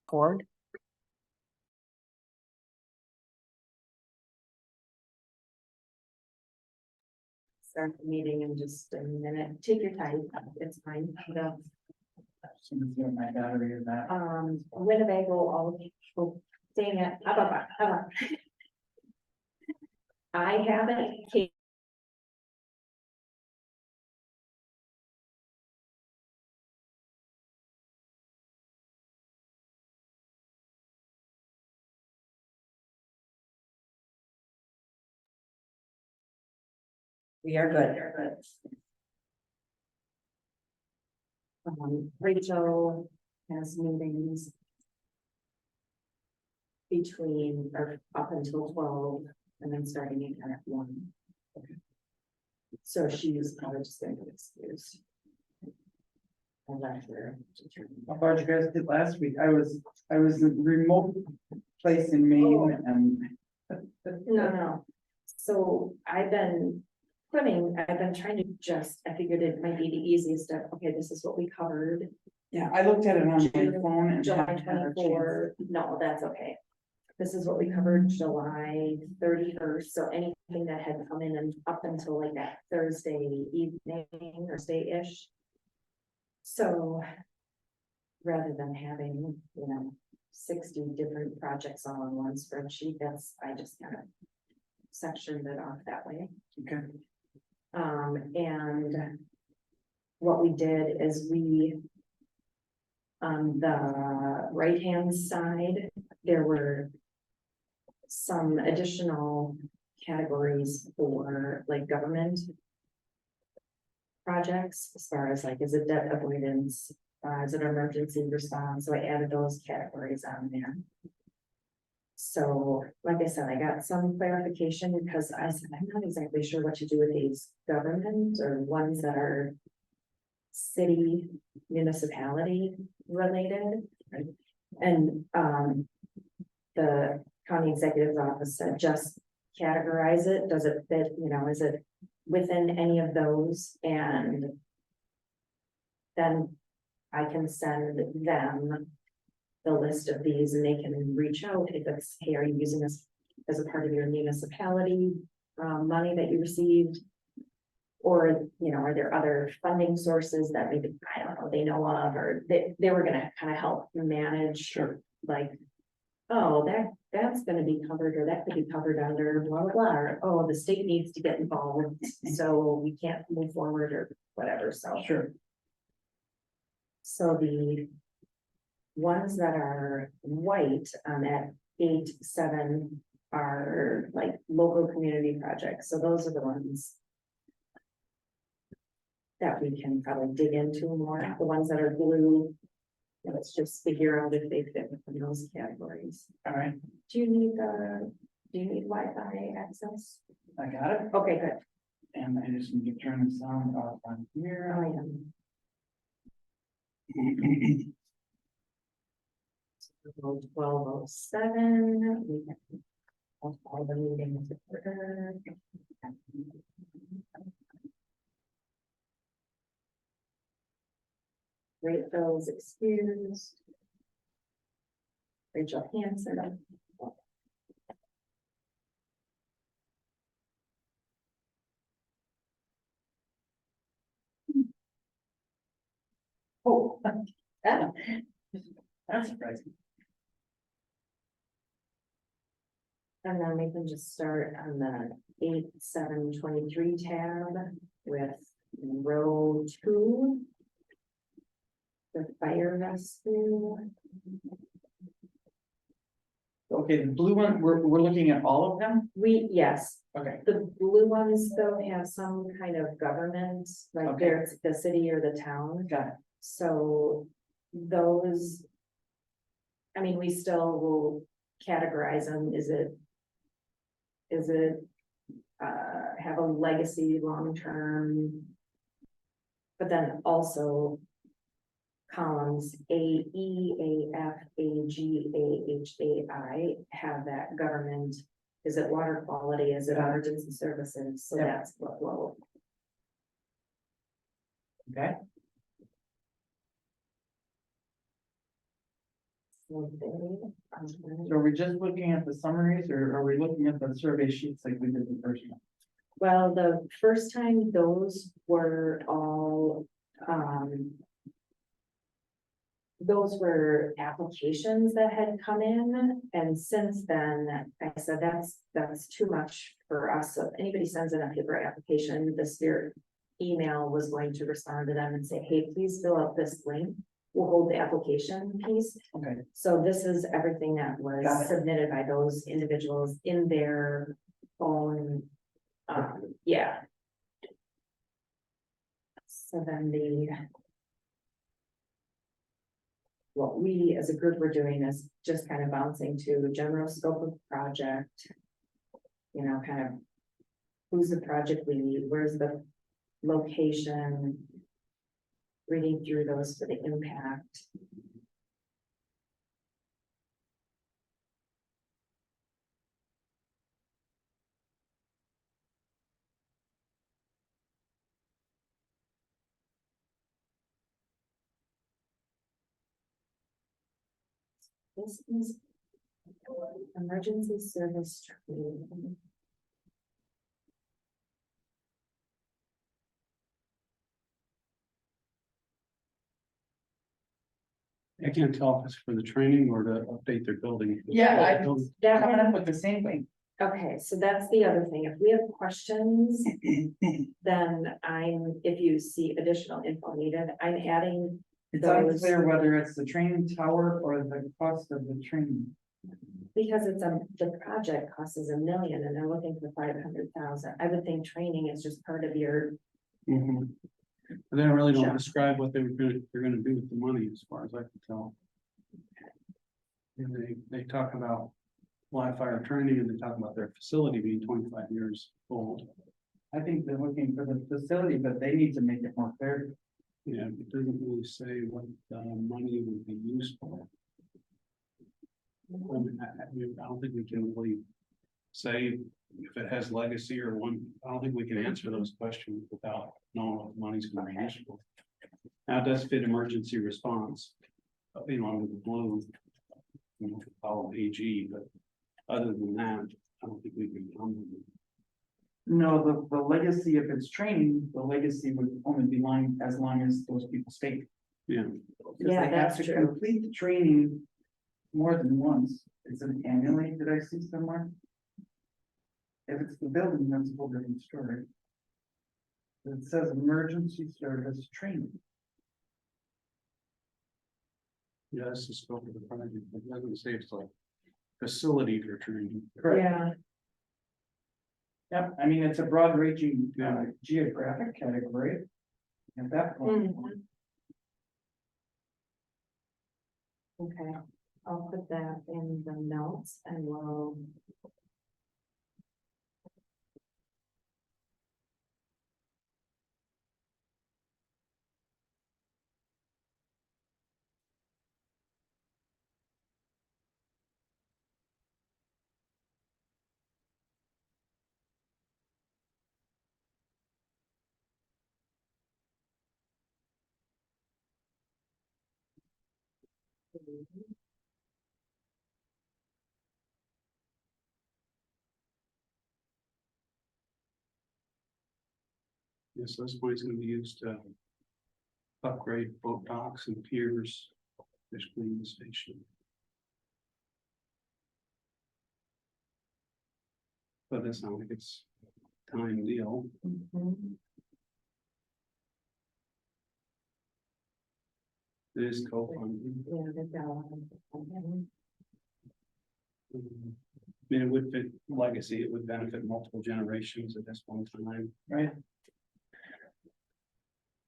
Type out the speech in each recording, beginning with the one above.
Cord. Start the meeting in just a minute. Take your time. It's fine. My battery is that. Winnebago, oh, dang it. How about? I haven't. We are good. Rachel has meetings between or up until 12 and then starting again at 1. Okay. So she's probably just going to be excused. I'll let her. How about you guys did last week? I was in a remote place in Maine and. No. So I've been trying to I figured it might be the easiest step. Okay, this is what we covered. Yeah, I looked at it on my phone and. July haven't had a 24, no, that's okay. This is what we covered July 31st, so anything that had come in and up until like that Thursday evening, Thursday-ish. So rather than having, 60 different projects all on one spreadsheet, I just kind of sectioned it off that way. Okay. And what we did is on the right-hand side, there were some additional categories for like government projects, as far as like, is it debt avoidance, is it emergency response? So I added those categories on there. So, like I said, I got some clarification because I said, I'm not exactly sure what to do with these government or ones that are city municipality related. Right? And the county executive's office said, just categorize it. Does it fit, is it within any of those? And then I can send them the list of these and they can reach out if it's, hey, are you using this as a part of your municipality money that you received? Or, are there other funding sources that maybe, I don't know, they know of, or they were gonna kind of help manage. Sure. Like, oh, that's gonna be covered, or that could be covered under blah, blah, blah, or, oh, the state needs to get involved, so we can't move forward or whatever, so. Sure. So the ones that are white on that 8-7 are like local community projects, so those are the ones that we can probably dig into more. The ones that are blue, let's just figure out if they fit within those categories. All right. Do you need Wi-Fi access? I got it. Okay, good. And I just need to turn the sound off on here. Oh, yeah. 12:07. We have all the meetings order. Rachel's excused. Rachel Hansen. Oh, That's surprising. and then we can just start on the 8-7-23 tab with row 2. The fire rescue. Okay, the blue one, we're looking at all of them? Yes, Okay. the blue ones though have some kind of government, like Okay. there's the city or the town. Got it. So those, I mean, we still will categorize them. Is it have a legacy long-term? But then also columns A, E, A, F, A, G, A, H, A, I have that government. Is it water quality? Is it emergency services? So that's what will. Okay. So are we just looking at the summaries or are we looking at the survey sheets like we did the first one? well, the first time those were all, those were applications that had come in, and since then, I said, that's too much for us. So if anybody sends in a paper application, the Spirit email was going to respond to them and say, hey, please fill out this link. We'll hold the application piece. Okay, So this is everything that Got was it. submitted by those individuals in their own, yeah. So then what we as a group were doing is just kind of bouncing to general scope of project. You know, kind of who's the project lead, where's the location, reading through those for the impact. This is emergency service training. I can't tell if it's for the training or to update their building. yeah, I That coming one- up with the same thing. Okay, so that's the other thing. If we have questions, then if you see additional info needed, I'm adding. It's Those- unclear whether it's the training tower or the cost of the training. Because the project costs us $1 million and they're looking for 500,000. I would think training is just part of your, Mhm. But they really don't Sure. describe what they're gonna do with the money, as far as I can tell. And they talk about live fire training, and they talk about their facility being 25 years old. I think they're looking for the facility, but they need to make it more clear. Yeah, it doesn't really say what money would be used for. I don't think we can really say if it has legacy or one, I don't think we can answer those questions without knowing what the money's gonna be used for. Now, it does fit emergency response, you know, under the blue, you know, follow AG, but other than that, I don't think we can. No, the legacy, if it's training, the legacy would only be as long as those people stay. Yeah, Because Yeah, they have that's to true. complete the training more than once. Is it annually, did I see somewhere? If it's the building, that's a whole different story. It says emergency service training. yeah, that's the scope of the project. It doesn't say it's like facility for training. yeah, Yep, I mean, it's a broad ranging Yeah. geographic category. At that point, Mhm. Okay, I'll put that in the notes and we'll. Yes, this money's gonna be used to upgrade boat docks and piers, fish cleaning station. But that's not like it's time deal. Mhm. It is co-funding. Yeah, they've got a lot of- I mean, it would fit legacy, it would benefit multiple generations at this one time. right?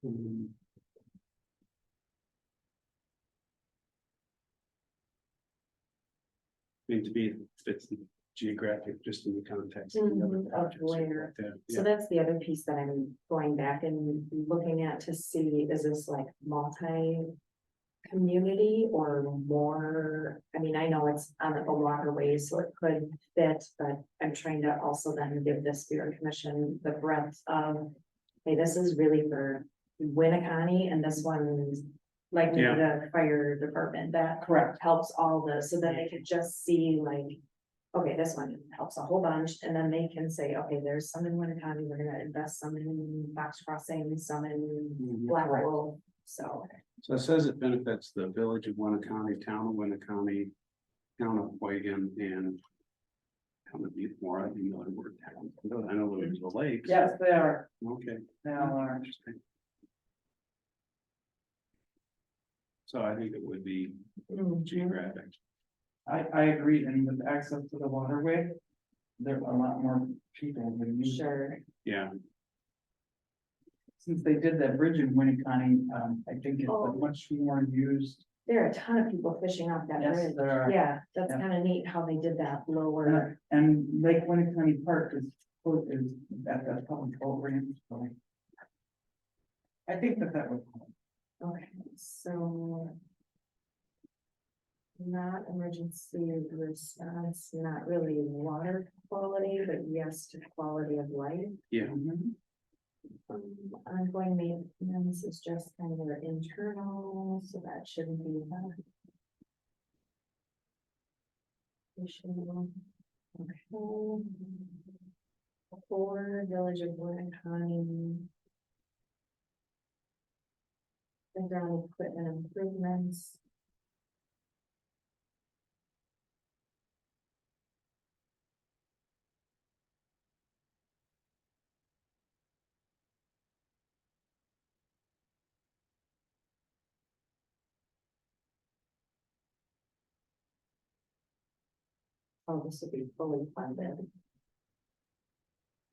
Um, I mean, to me, it fits the geographic, just in the context of the other Mhm, of projects. where. Yeah, So that's the other piece that I'm going back and looking at to see, is this like multi-community or more? I mean, I know it's on the waterway, so it could fit, but I'm trying to also then give the Spirit Commission the breadth of, hey, this is really for Winnebago and this one's like maybe Yeah. the fire department, that Correct. helps all the, so that they could just see like, okay, this one helps a whole bunch, and then they can say, okay, there's some in Winnebago, we're gonna invest some in Fox Crossing, some in Black Correct. Wolf, so. So it says it benefits the village of Winneconne, town of Winneconne, town of Wagon, and town of Butte-Moore. I didn't know the word town. I know there's the lakes. Yes, they are. Okay. They all are. Interesting. So I think it would be geographic. I agree, and with access to the waterway, there are a lot more people than you. Sure, Yeah, Since they did that bridge in Winneconne, I think it's Oh. a much more used. there are a ton of people fishing off that Yes, bridge, there are. yeah, that's Yeah. kind of neat how they did that lower. And Lake Winneconne Park is at that public boat ramp, so. I think that would. Okay, so. Not emergency response, not really water quality, but yes to quality of life. yeah. Ongoing maintenance is just kind of internal, so that shouldn't be that. Issue. Okay. For Village of Winneconne. Playground equipment improvements. Oh, this would be fully funded.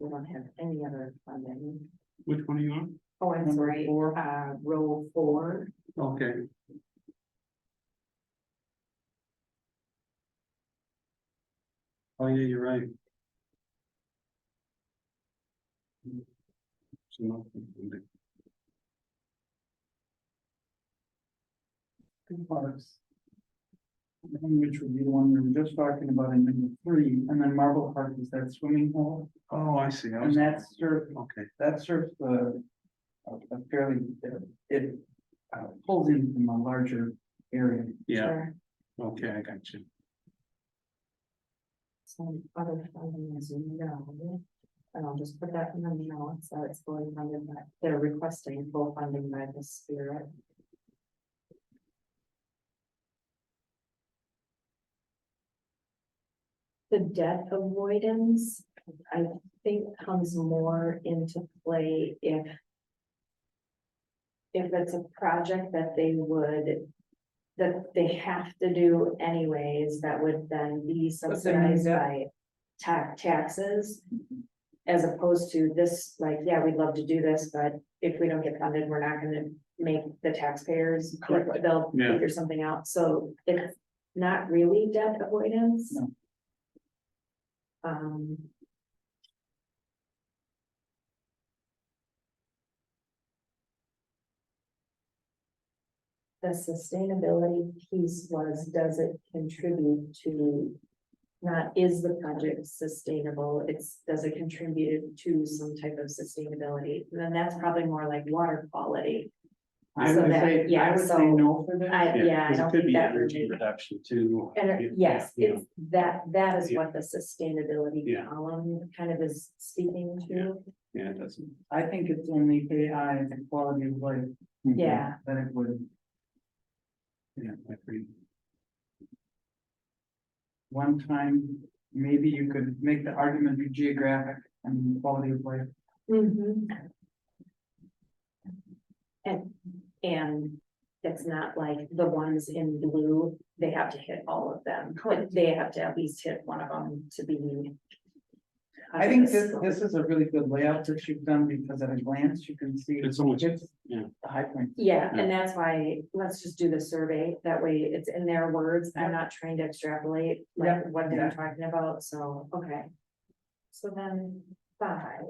We don't have any other funding. Which one are you on? Oh, I'm Number sorry, 4. row 4. Okay. Oh, yeah, you're right. So nothing. Parks. Which would be the one we were just talking about in number 3, and then Marble Park is that swimming hole, Oh, I see. and that's Okay, that serves a fairly, it pulls in from a larger area. yeah, Sure. okay, I got you. Some other funding as you know. And I'll just put that in the notes, so it's fully funded, but they're requesting full funding by the Spirit. The debt avoidance, I think comes more into play if. If it's a project that they would, that they have to do anyways, that would then be subsidized debt. by taxes. As opposed to this, like, yeah, we'd love to do this, but if we don't get funded, we're not gonna make the taxpayers, Correct. Yeah. they'll figure something out, so it's not really debt avoidance. No. Um. The sustainability piece was, does it contribute to? Not is the project sustainable, it's, does it contribute to some type of sustainability? And then that's probably more like water quality. I So would that- say, yeah, I would say so no for that. Yeah, I 'cause it don't could think be that would energy be. reduction too. Yes, Yeah, it's that is Yeah. what the sustainability Yeah. column kind of is speaking to. Yeah, it doesn't. I think it's only AI and quality of life. Yeah. That it would, Yeah, I agree. one time, maybe you could make the argument be geographic and quality of life. Mhm. And it's not like the ones in blue, they have to hit all of them. Correct. They have to at least hit one of them to be. I think this is a really good layout that you've done, because at a glance, you can see. It's so much, it's yeah. The high point. Yeah, and that's why, let's just do the survey, that way it's in their words, I'm not trying to extrapolate like Yeah, what they're yeah. talking about, so, okay. So then 5.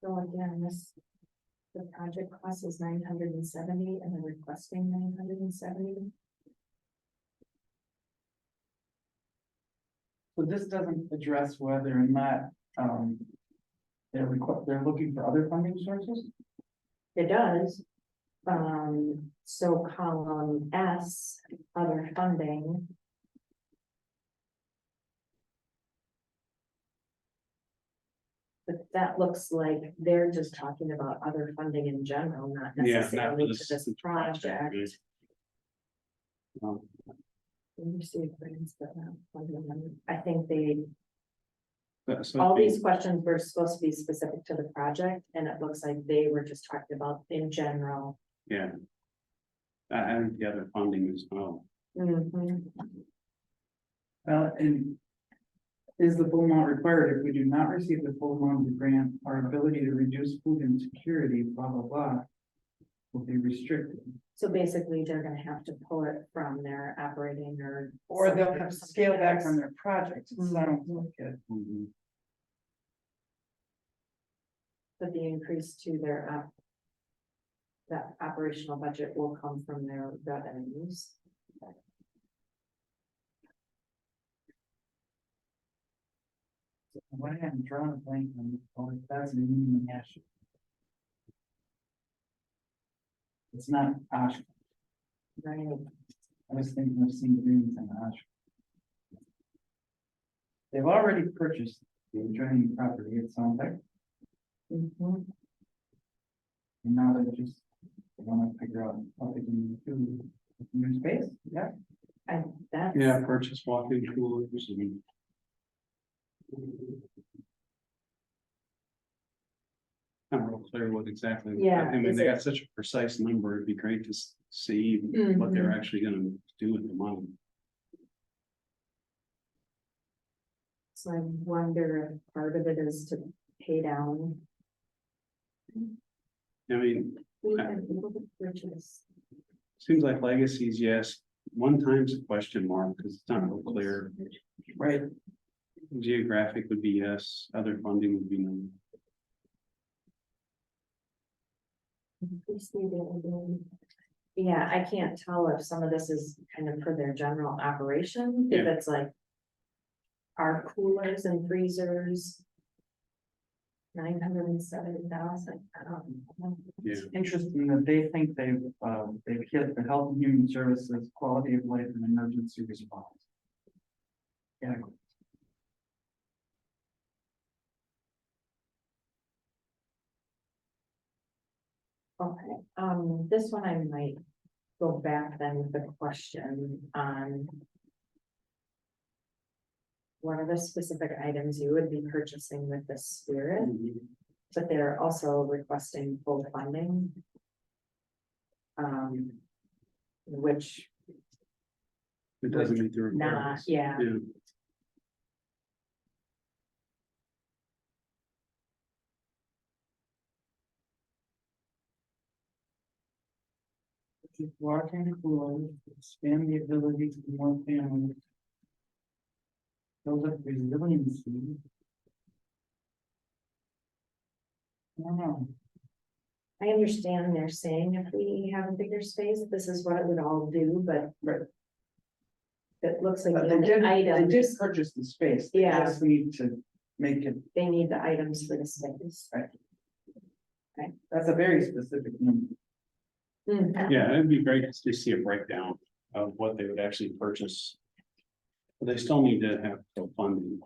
So again, the project cost is 970 and they're requesting 970. So this doesn't address whether or not, they're looking for other funding sources? It does. So column S, other funding. But that looks like they're just talking about other funding in general, not Yeah, not necessarily for to this project, project. Um, Let me see if grants, but not funding them. I think they, so all it'd be- these questions were supposed to be specific to the project, and it looks like they were just talking about in general. Yeah. I think the other funding as well. Mhm. And is the full amount required if we do not receive the full amount of the grant, our ability to reduce food insecurity, blah, blah, blah, will be restricted? So basically, they're gonna have to pull it from their operating Or they'll something- have to scale back on something their projects. It sounds like it. Mhm. But the increase to their that operational budget will come from their revenues. Why I'm drawing a blank on, that's a minimum hash. It's not Osh. Right. I was thinking of seeing greens and Osh. They've already purchased the adjoining property, it sounds like, Mhm. and now they just want to figure out what they can do with new space, yeah? That's. Yeah, purchase walk-in coolers and. I'm real clear what exactly. Yeah, I mean, is they it- got such a precise number, it'd be great to see what they're actually gonna do with the money. So I wonder if part of it is to pay down. I mean, We've been able to purchase. seems like legacies, yes, one time's a question mark, because it's not real clear. Right. Geographic would be yes, other funding would be no. Yeah, I can't tell if some of this is kind of for their general operation, if Yeah. it's like. Our coolers and freezers. 970,000, I don't know. Yeah. It's interesting that they think they've hit the health and human services, quality of life and emergency response. Yeah. Okay, this one I might go back then with the question on. What are the specific items you would be purchasing with the Spirit, but they're also requesting full funding. Which It doesn't meet the not, requirements. yeah, Yeah. Walk-in coolers, expand the ability to more families. Build up resiliency. I don't know. I understand they're saying if we have a bigger space, this is what it would all do, but. Right. It looks like the They only did items, purchase the space. They Yeah. just need to make it, they need the items for the space. that's a very specific number. Yeah, it'd be great to see a breakdown of what they would actually purchase. But they still need to have full funding.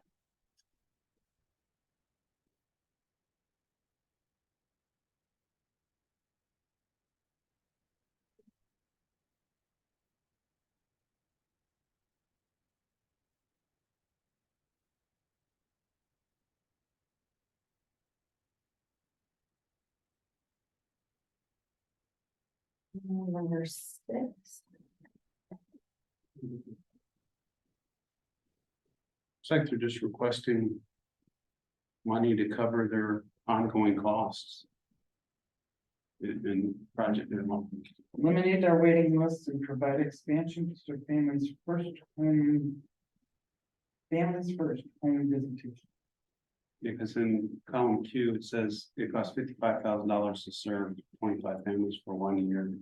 Number 6. It's like they're just requesting money to cover their ongoing costs. In project development. Eliminate our waiting lists and provide expansion to serve families first home. Families first home visitation. Because in column Q, it says it costs $55,000 to serve 25 families for 1 year.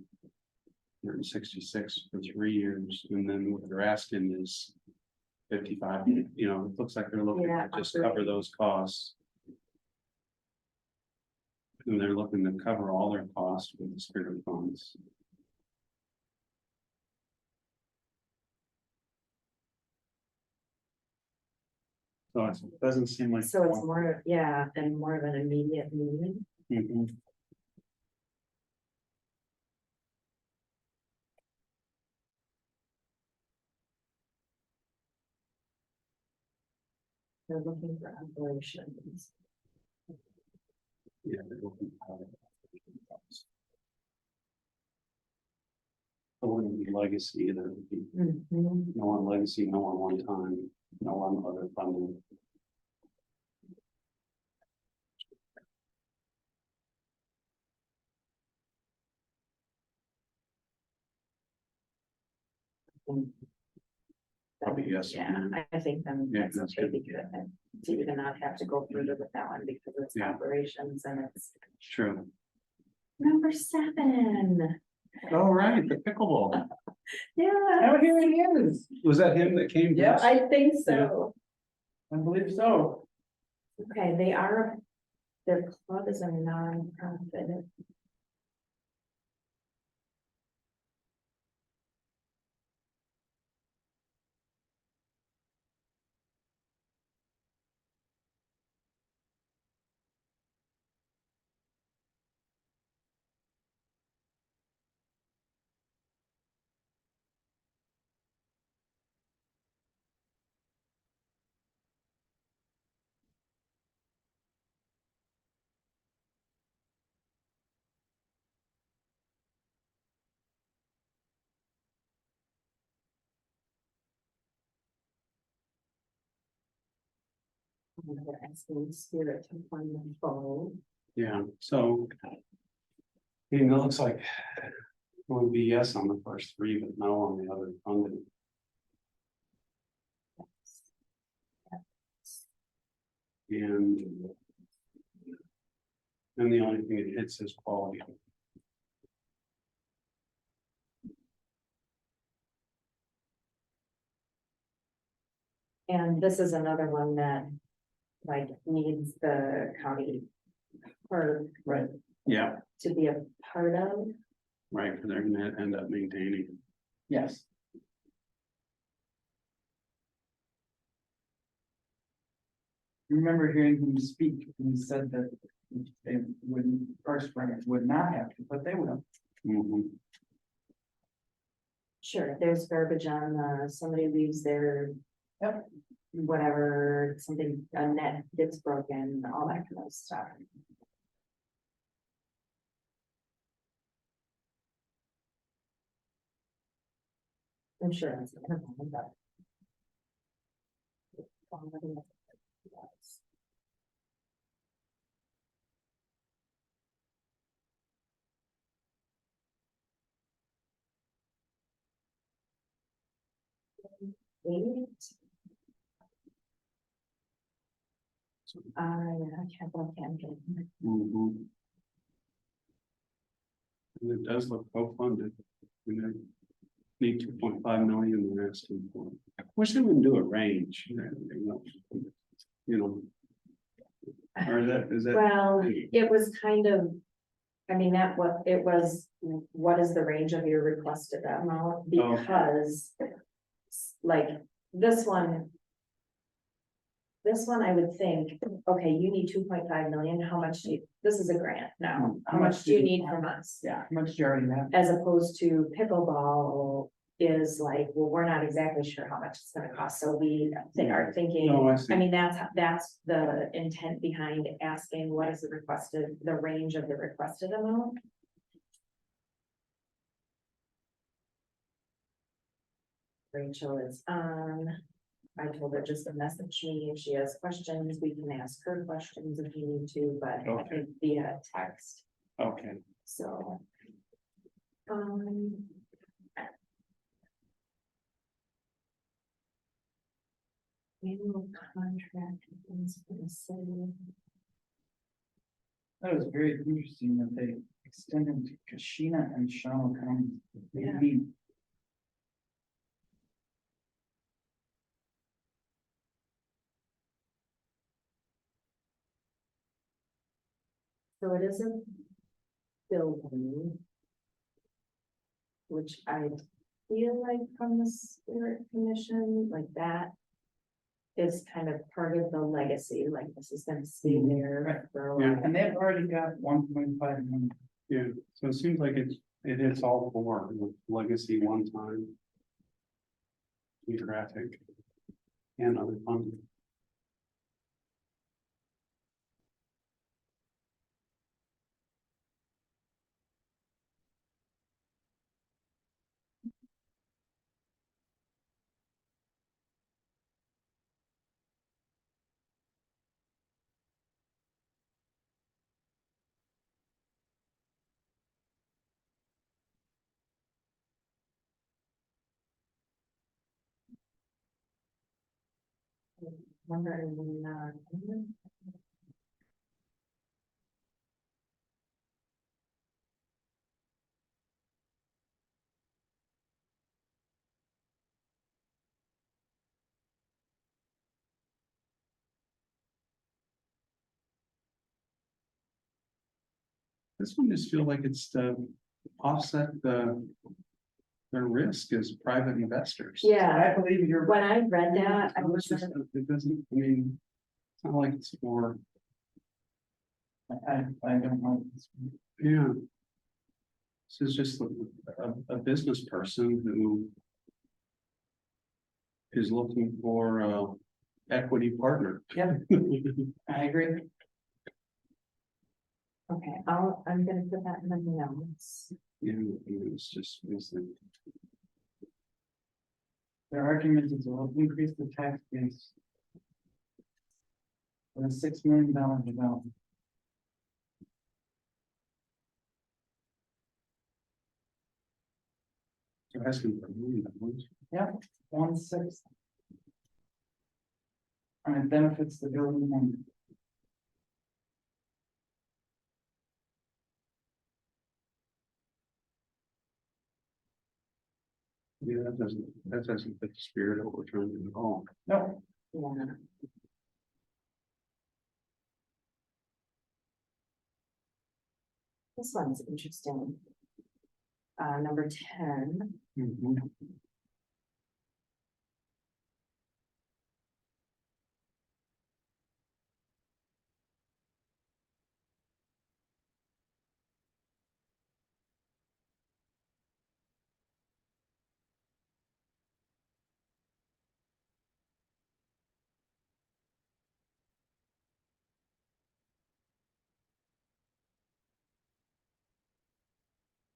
166 for 3 years, and then what they're asking is 55, you know, it looks like they're looking Yeah, to just cover those costs. And they're looking to cover all their costs with the spirit funds. So it doesn't seem like. So it's more, yeah, and more of an immediate need. Mhm. They're looking for operations. Yeah, they're looking to cover it. It wouldn't be legacy either. It would be Mhm. no on legacy, no on one time, no on other funding. Probably yes. Yeah, I think then Yeah, that's that's okay good. because to even not have to go through with that one because it's Yeah. operations and it's True. number 7. All right, the pickleball. Yeah. Oh, here he is. Was that him that came? to Yeah, us? I think so. I believe so. Okay, their club is a non-profit. They're asking Spirit to fund the phone. Yeah, so. I mean, it looks like. It would be yes on the first 3, but no on the other funding. And. And the only thing it hits is quality. And this is another one that like needs the county or Right. Yeah, to be a part of. right, because they're gonna end up maintaining. Yes. Remember hearing him speak, he said that they wouldn't, first bring would not have to, but they will. Mhm. Sure, there's garbage on, somebody leaves their. Yep. Whatever, something, a net gets broken, all that kind of stuff. I'm sure that's. But. Eight. Yeah, I can't go campaign. Mhm. And it does look co-funded. You know, need 2.5 million, they're asking for. Wish they wouldn't do a range. You know. Or is that? Well, it was kind of, I mean, that what it was, what is the range of your requested amount? Oh. Because. Like, this one. This one, I would think, okay, you need 2.5 million, how much do you, this is a grant now, how much do you need from us? Yeah, how much do you already have? As opposed to pickleball is like, well, we're not exactly sure how much it's gonna cost, so we are thinking. No, I see. I mean, that's the intent behind asking what is the requested, the range of the requested amount. Rachel is on. I told her just to message me if she has questions, we can ask her questions if you need to, but I Okay. think via text, Okay, so. Annual contract. Things for the city. That was very interesting that they extended to Kashina and Shawano County. Yeah. Maybe So it is a building. Which I feel like from the Spirit Commission, like that. Is kind of part of the legacy, like this is gonna stay Right. there for a Yeah. while. And they've already got 1.5 million. Yeah, so it seems like it hits all four, legacy, one time. Geographic. And other funding. Wondering, This one just feel like it's to offset their risk as private investors. yeah, I believe you're. when I read that, I was It's just- It doesn't, I mean, it's not like it's for, I don't know. yeah. This is just a business person who is looking for a equity partner. Yeah, I agree. okay, I'm gonna put that in the notes. It's just, it's like, Their argument is will increase the tax base. With a $6 million development. they're asking for $1 million. Yeah, 1/6. And it benefits the building and Yeah, that doesn't fit the spirit of what we're trying to do at all. no, Yeah. This one's interesting. Number 10, Mhm.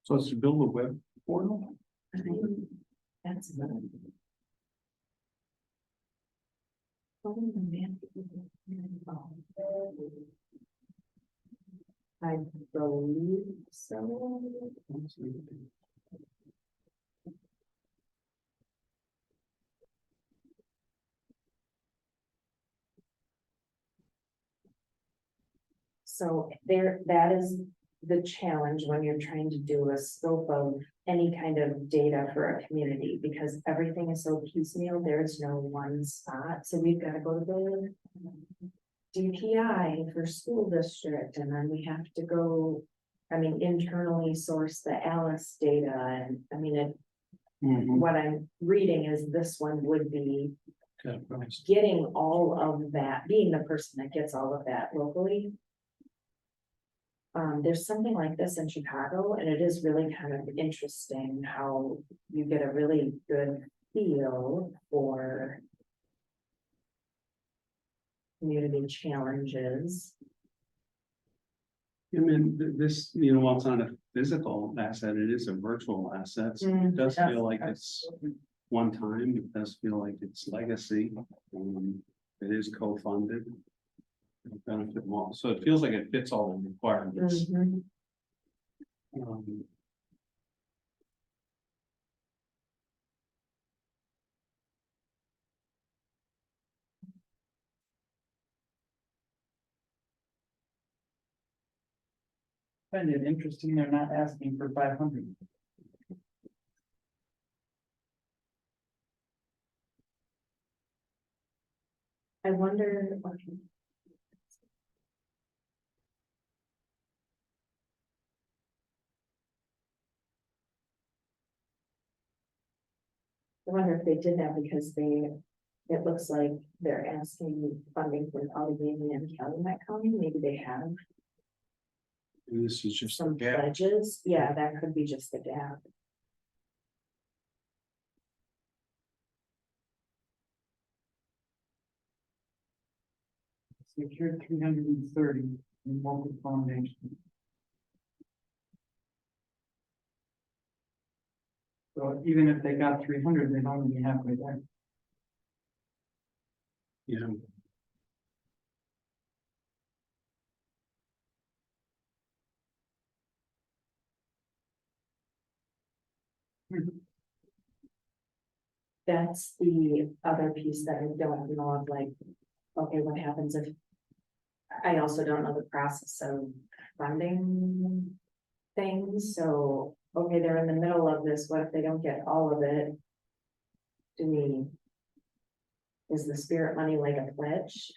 So it's to build a web portal? I think that's another. I believe so. So there, that is the challenge when you're trying to do a scope of any kind of data for a community, because everything is so piecemeal, there's no one spot, so we've got to go to the DPI for school district, and then we have to go, I mean, internally source the Alice data, and I mean, it, Mhm. what I'm reading is this one would be Okay, right. getting all of that, being the person that gets all of that locally. There's something like this in Chicago, and it is really kind of interesting how you get a really good feel for community challenges. I mean, this, while it's not a physical asset, it is a virtual asset. So it does feel like it's one time. It does feel like it's legacy. It is co-funded. It'll benefit more. So it feels like it fits all the requirements. Mhm. Um, find it interesting, they're not asking for 500. I wonder, okay. I wonder if they did that because it looks like they're asking funding for Allegheny and Calumet County, maybe they have And this is just a some gap. pledges, yeah, that could be just the gap. Secured 330 in local foundation. So even if they got 300, they'd only be halfway there. Yeah. That's the other piece that I don't know of, like, okay, what happens if? I also don't know the process of funding things, so, okay, they're in the middle of this, what if they don't get all of it? Is the spirit money like a pledge?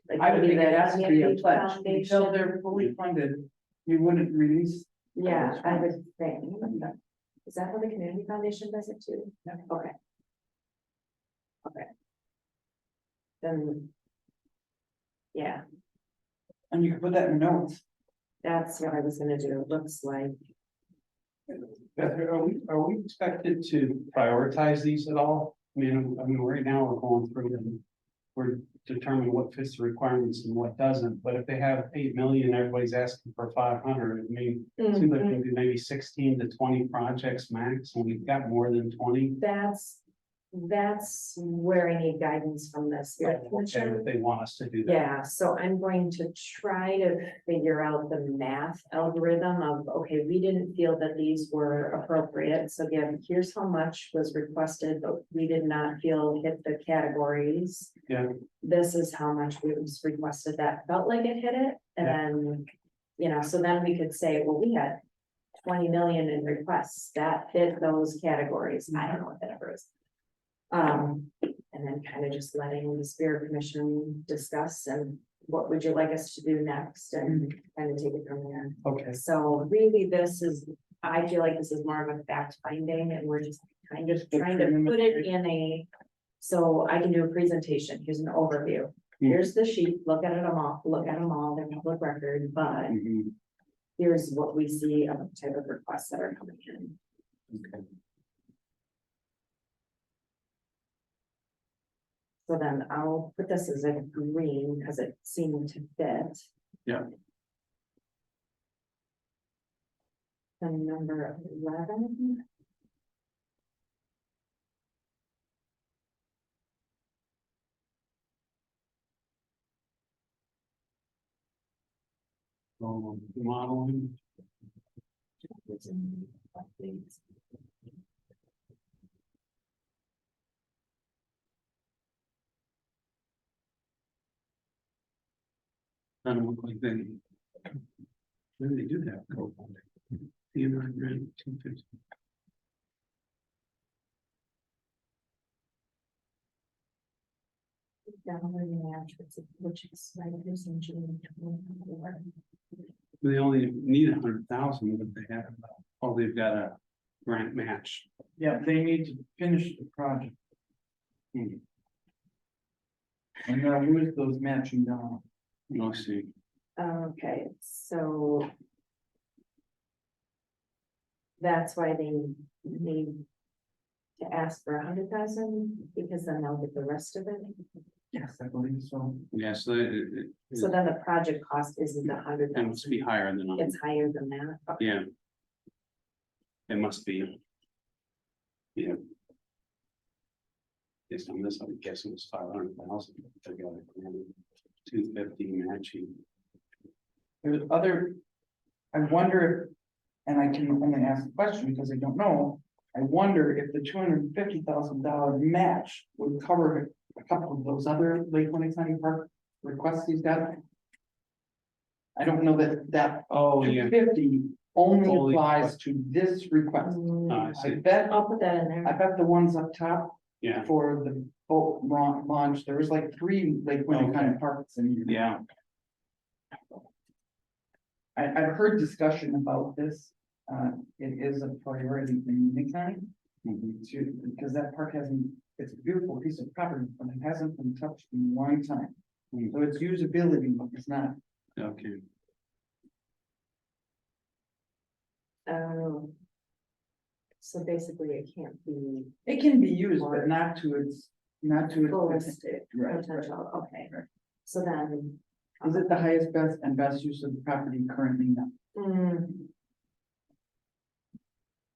Like I would maybe think it the has to be a Community pledge until Foundation? they're fully funded. You wouldn't release. Yeah, I would think. Is that how the Community Foundation does it too? Yeah. Okay. Okay. Then. Yeah, And you can put that in notes. that's what I was gonna do. It looks like, Beth, are we expected to prioritize these at all? I mean, right now we're going through them. We're determining what fits the requirements and what doesn't, but if they have 8 million, everybody's asking for 500, I mean, it seems like we do maybe 16 to 20 projects max, and we've got more than 20. that's where I need guidance from the Spirit Okay, Commission. if they want us to do that. Yeah, so I'm going to try to figure out the math algorithm of, okay, we didn't feel that these were appropriate, so again, here's how much was requested, but we did not feel hit the categories. Yeah. This is how much was requested that felt like it hit it, and then, so then we could say, well, we had 20 million in requests that fit those categories, I don't know what that number is. And then kind of just letting the Spirit Commission discuss and what would you like us to do next and kind of take it from there. Okay. So really I feel like this is more of a fact finding and we're just kind of trying to put it in so I can do a presentation. Here's an overview. Here's the sheet, look at them all, they're public record, but Mhm. here's what we see of the type of requests that are coming in. Okay. So then I'll put this as a green because it seemed to fit. Yeah. Then number 11. Modeling. I don't look like they. When they do that. DNR grant 250. Downloading matrix, which expires in June 2024. They only need 100,000, but they have, they've got a grant match. Yeah, they need to finish the project. Hmm. And now who is those matching down? Let's see. Okay, so. That's why they need to ask for 100,000 because then they'll get the rest of it. Yes, I believe so. Yeah, so So then the project cost isn't it must 100,000, be higher than. it's higher than that. Okay. Yeah. It must be. Yeah. Based on this, I would guess it was 500,000. They got a 250 matching. There's other, I wonder, and I can only ask the question because I don't know. I wonder if the $250,000 match would cover a couple of those other Lake Winnebago County Park requests he's got. I don't know that Oh, two yeah, fifty only Only applies to this request. I I see, bet, I'll put that in I there. bet the ones up top yeah, for the boat launch, there was like 3 Lake Winnebago Okay. parks in here. yeah, I've heard discussion about this. It is a priority in the county mhm, because that park hasn't, it's a beautiful piece of property, but it hasn't been touched in a long time. Mm. So its usability is not. okay, Oh. So basically it can't be It can be used, but not to its, fullest Right. potential, okay. Right. So then. Is it the highest best use of the property currently? No. Hmm.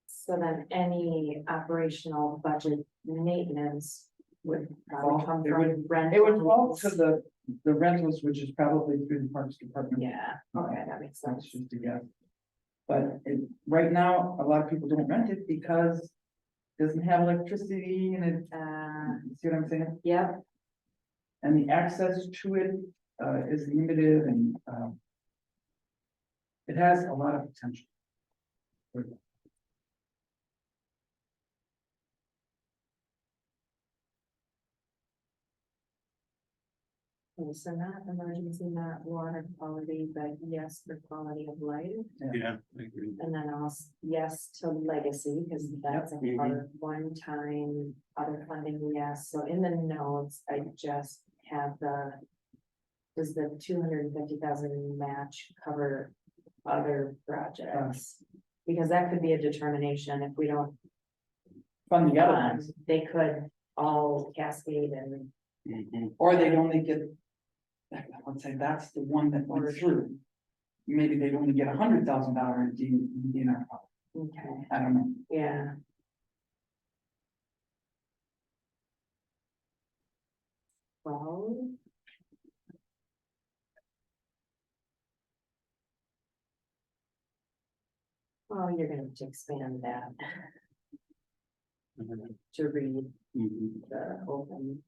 So then any operational budget maintenance would probably come It would- from rent. It would fall to the rentals, which is probably through the Parks Department. Yeah, okay, that makes That's sense. just a guess. But right now, a lot of people don't rent it because it doesn't have electricity and it, you see what I'm saying? Yep, And the access to it, is limited and, it has a lot of potential. okay, so not emergency, not water quality, but yes for quality of life. yeah, I agree. And then also yes to legacy, because that's a Mhm. part, one time, other funding, yes, so in the notes, I just have does the 250,000 match cover other projects? Because that could be a determination, if we don't Fund the other fund, ones, they could all cascade and, Mhm, or they'd only get, let's say that's the one that went through. Maybe they'd only get $100,000 in DNR. okay, I don't know. yeah. Well. Oh, you're gonna have to expand that mhm, to read mhm. the whole thing.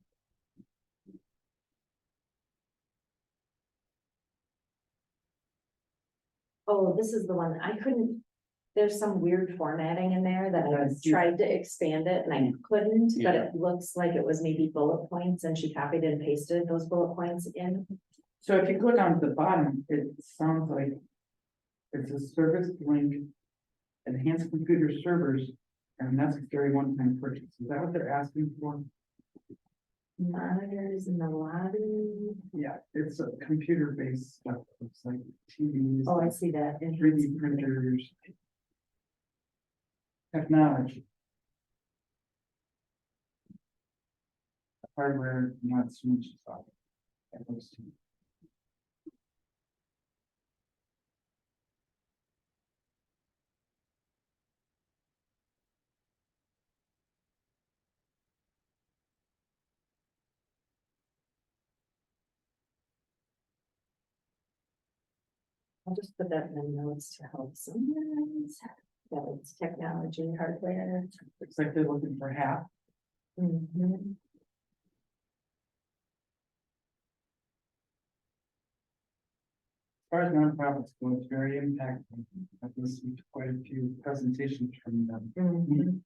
Oh, this is the one, I couldn't, there's some weird formatting in there that I tried to expand it and I couldn't, but Yeah. it looks like it was maybe bullet points and she copied and pasted those bullet points in. So if you click on the bottom, it sounds like it's a service link, enhanced computer servers, and necessary one-time purchase. Is that what they're asking for? Monitors in the lobby. Yeah, it's a computer-based stuff. It's like TVs, Oh, I see that. 3D printers. Technology. Hardware, not so much software. That looks to me. I'll just put that in the notes to help summarize. That it's technology, hardware. Looks like they're looking for half. Mhm. As far as nonprofits go, it's very impactful. I've listened to quite a few presentations from them. Mhm.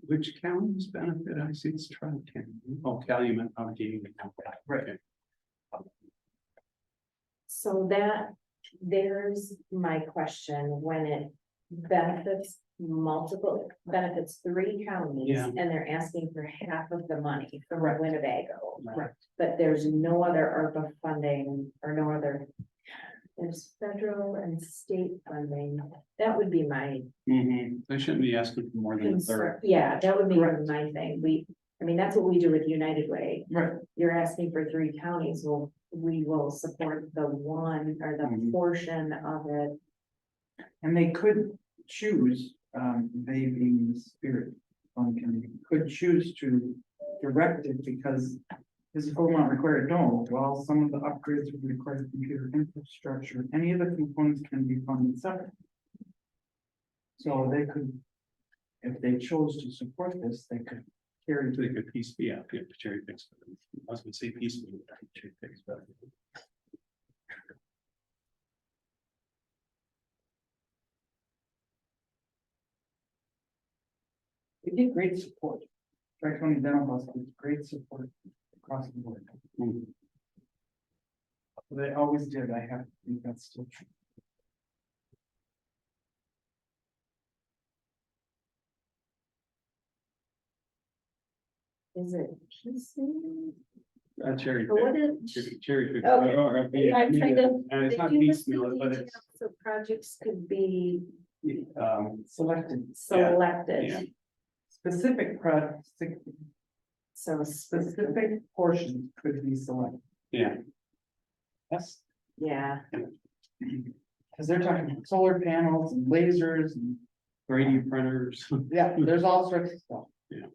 Which counties benefit? I see it's Tri-County. Oh, Calumet, okay. Right. So that, there's my question, when it benefits benefits 3 counties. Yeah. And they're asking for half of the money from Correct. Winnebago. Right. But there's no other ARPA funding or no other. There's federal and state funding, that would be my Mhm. They shouldn't be asking for more than a concern, third. yeah, that would be Correct. my thing, I mean, that's what we do with United Way. Right. You're asking for 3 counties, well, we will support the one or the Mhm. portion of it. And they could choose, they being the spirit fund committee, could choose to direct it because this is full amount required, no, while some of the upgrades would require computer infrastructure, any of the components can be funded separately. So they could, if they chose to support this, they could carry. They could piece, yeah, cherry picks. I was gonna say piecemeal, but cherry picks, but. They get great support. Tri-County Dental Hospital gets great support across the board. They always did. I have to think that's still true. Is it piecemeal? Cherry Or what pick, is? cherry pick. Okay. Yeah, I'm trying to. and it's not did you list the piecemeal, but details So projects could be Selected selected. yeah. specific projects, So specific portions could be selected. Yeah, Yes, yeah, because they're talking solar panels and lasers and, 3D printers. yeah, there's all sorts of stuff. Yeah.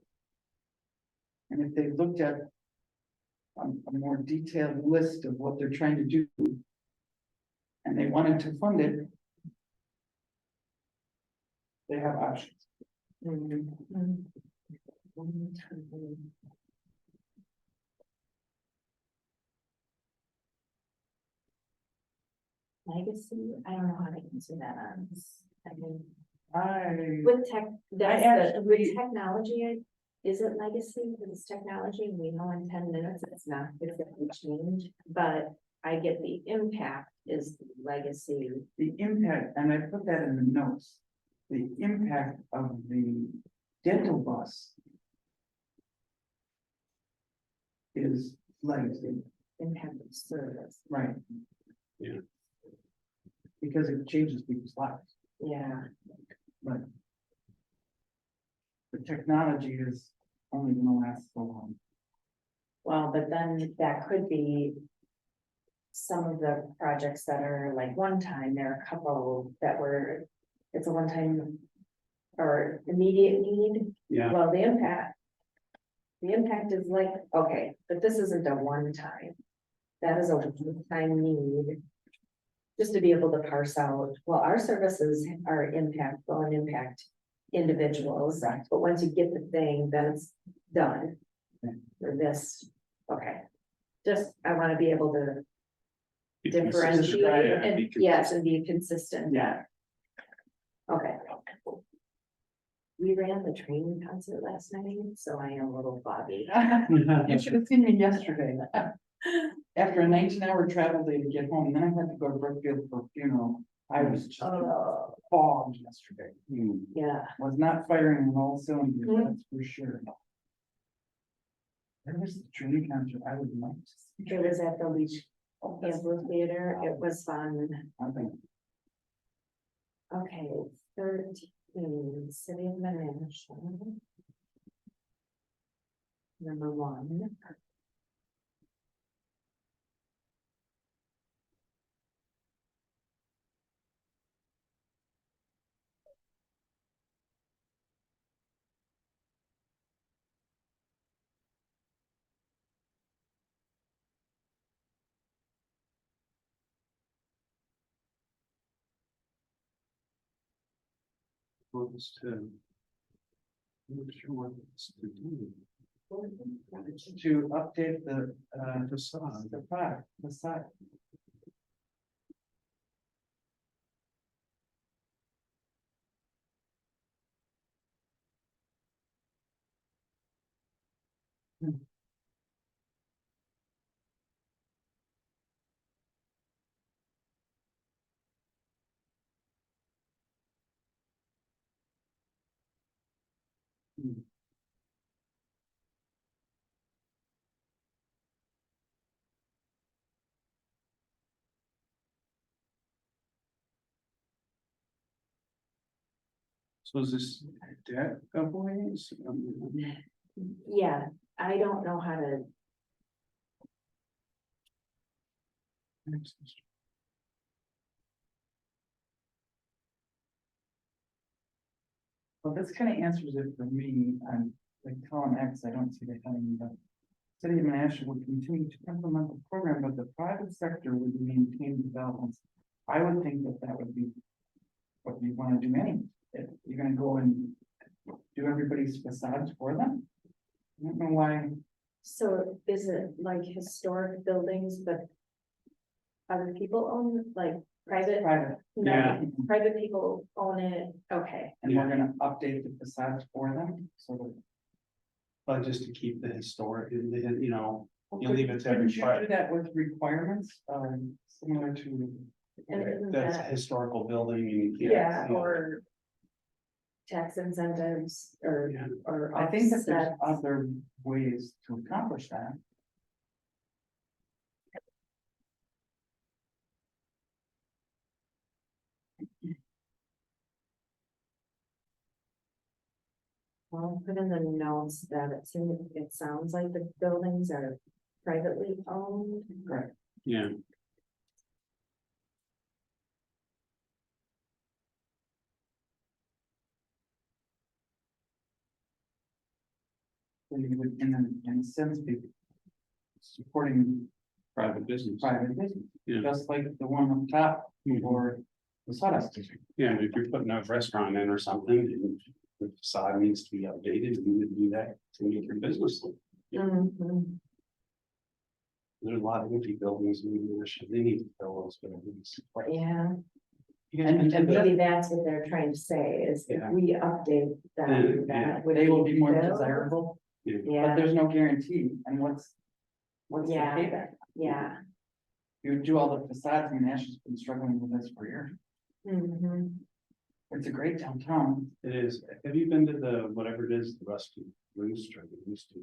And if they looked at a more detailed list of what they're trying to do and they wanted to fund it, they have options. Mhm. Legacy, I don't know how to answer that on this. I mean, with tech, that's with actually- technology, is it legacy? Because it's technology, and we know in 10 minutes it's not, it's gonna change, but I get the impact is legacy. The impact, and I put that in the notes, the impact of the dental bus is legacy, Impact of service, right? Yeah. Because it changes people's lives, yeah, but the technology is only gonna last so long. well, but then that could be. Some of the projects that are like one time, there are a couple that were, it's a one time. Or immediate need, Yeah, well, the impact. The impact is like, okay, but this isn't a one time. That is a one time need. Just to be able to parse out, well, our services are impactful and impact individuals. Right. But once you get the thing, then it's done. For this, okay. Just, I wanna be able to be consistent. differentiate Yeah, and, be yes, and be consistent. Yeah. Okay. We ran the training concert last night, so I am a little foggy. You should have seen me yesterday. After a 19-hour travel day to get home, then I had to go to Brookfield for a funeral. I was just fogged yesterday. Yeah, Was not firing on all cylinders, Mhm. that's for sure. There was the training concert, I would like to see. it was at the Leach Oh, that's- Theater, it was fun. I think Okay, 13, City of Manhattan. Number 1. Wants to. I'm not sure what it's to do. to update the Facade. facade. So is this debt of ways? Yeah, I don't know how to, Well, this kind of answers it for me, like column X, I don't see that having the. City of Manassas would continue to implement the program, but the private sector would maintain developments. I would think that that would be what we want to do anyway. if you're gonna go and do everybody's facades for them. I don't know why, So is it like historic buildings, but other people own, like private? private, No, Yeah. private people own it, okay. and we're gonna update the facades for them, so that. But just to keep the historic, you leave it to every Couldn't you do part. that with requirements, similar to? And isn't That's a that, historical building and you can't. yeah, you know, or tax incentives, or, Yeah. or I think that there's offsets. other ways to accomplish that. Well, put in the notes that it sounds like the buildings are privately owned. Correct. Yeah, So you would, in a sense, be supporting private business. private business, Yeah. just like the one on top for the sawdust district. Yeah, if you're putting a restaurant in or something, and the facade needs to be updated, you would do that to make your business look. Mhm. There's a lot of empty buildings in the nation, they need to fill those buildings. Yeah, You guys been to And the- maybe that's what they're trying to say, is if Yeah. we update them, Yeah. that would They will be more filled. desirable, but Yeah, there's no guarantee, and what's the Yeah. payback? yeah. You do all the facades, and Nash has been struggling with this for years. Mhm. It's a great downtown. It is, have you been to the, whatever it is, the Rusty Rooster, the Rooster?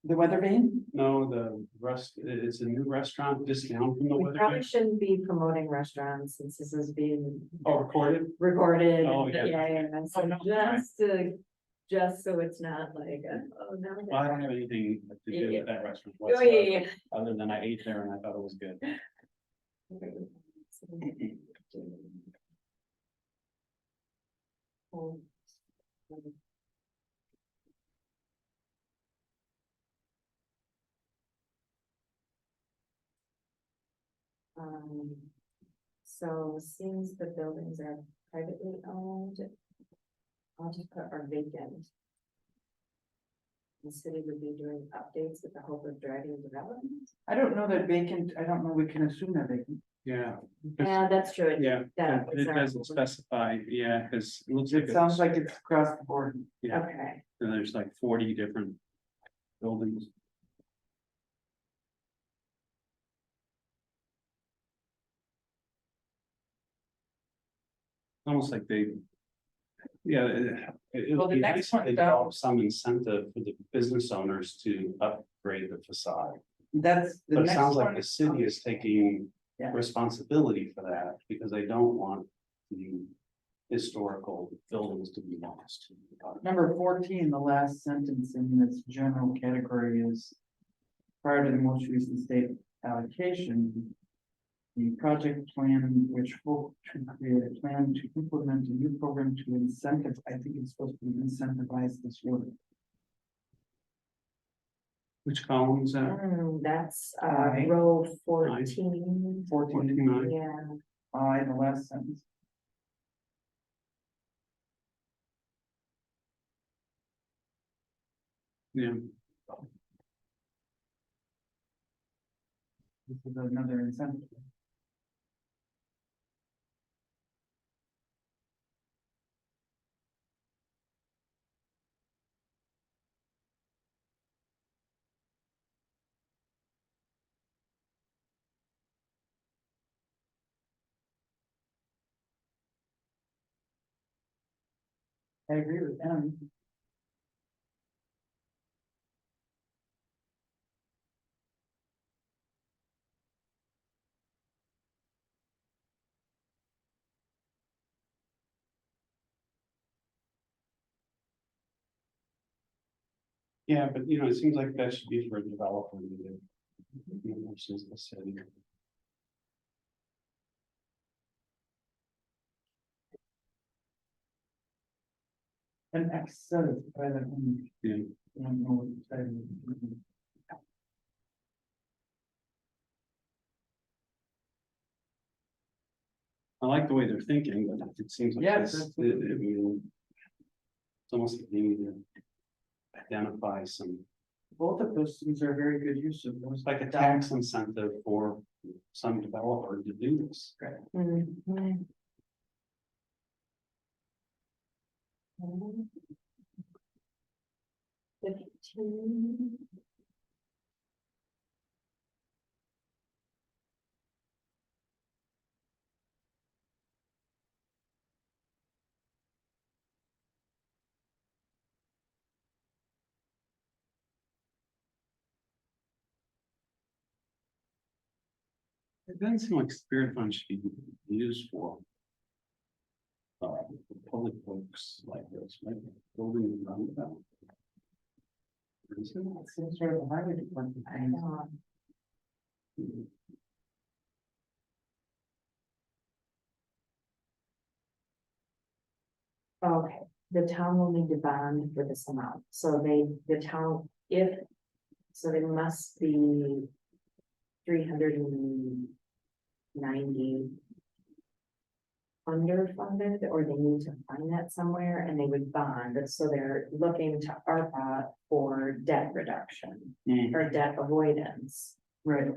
The weather vane? No, the Rust, it's a new restaurant just down from the We weather. probably shouldn't be promoting restaurants since this is being Oh, recorded? recorded. Oh, yeah. Yeah, so Oh, no, just so it's not like, oh, no. Well, I don't have anything to do Yeah. with that restaurant Oh, yeah, whatsoever, yeah, other than I ate there and I thought it was good. So since the buildings are privately owned, I'll just put are vacant. The city would be doing updates with the hope of driving development. I don't know that vacant, I don't know, we can assume they're vacant. Yeah. Yeah, that's true. Yeah, That it was our- doesn't specify, yeah, because it looks like. It sounds like it's across the board. Yeah, Okay, and there's like 40 different buildings. Almost like they. Yeah, it Well, would the be next nice if one they down- develop some incentive for the business owners to upgrade the facade. That's the But it next sounds like one. the city is taking Yeah. responsibility for that because they don't want the historical buildings to be lost. Number 14, the last sentence in this general category is. Prior to the most recent state allocation. The project plan which hoped to create a plan to implement a new program to incentive, I think it's supposed to be incentivize this work. Which column is that? That's Aye. row 14. 14, Yeah, I, the last sentence. Yeah, This is another incentive. I agree with them. yeah, but it seems like that should be for a developer to do. Versus the city. An excess by the. Yeah. I don't know what to say. I like the way they're thinking, but it seems like Yes, this, absolutely. I mean. It's almost like they need to identify some, Both of those things are very good use of those. like a tax incentive for some developer to do this. Mhm. 15. It doesn't seem like spirit funds should be used for. Public works like this, like building and roundabout. Some sort of highway department. I know. Okay, the town will need to bond for this amount, so the town, if, so they must be 390. Underfunded, or they need to find that somewhere, and they would bond, so they're looking to ARPA for debt reduction or debt avoidance. Right.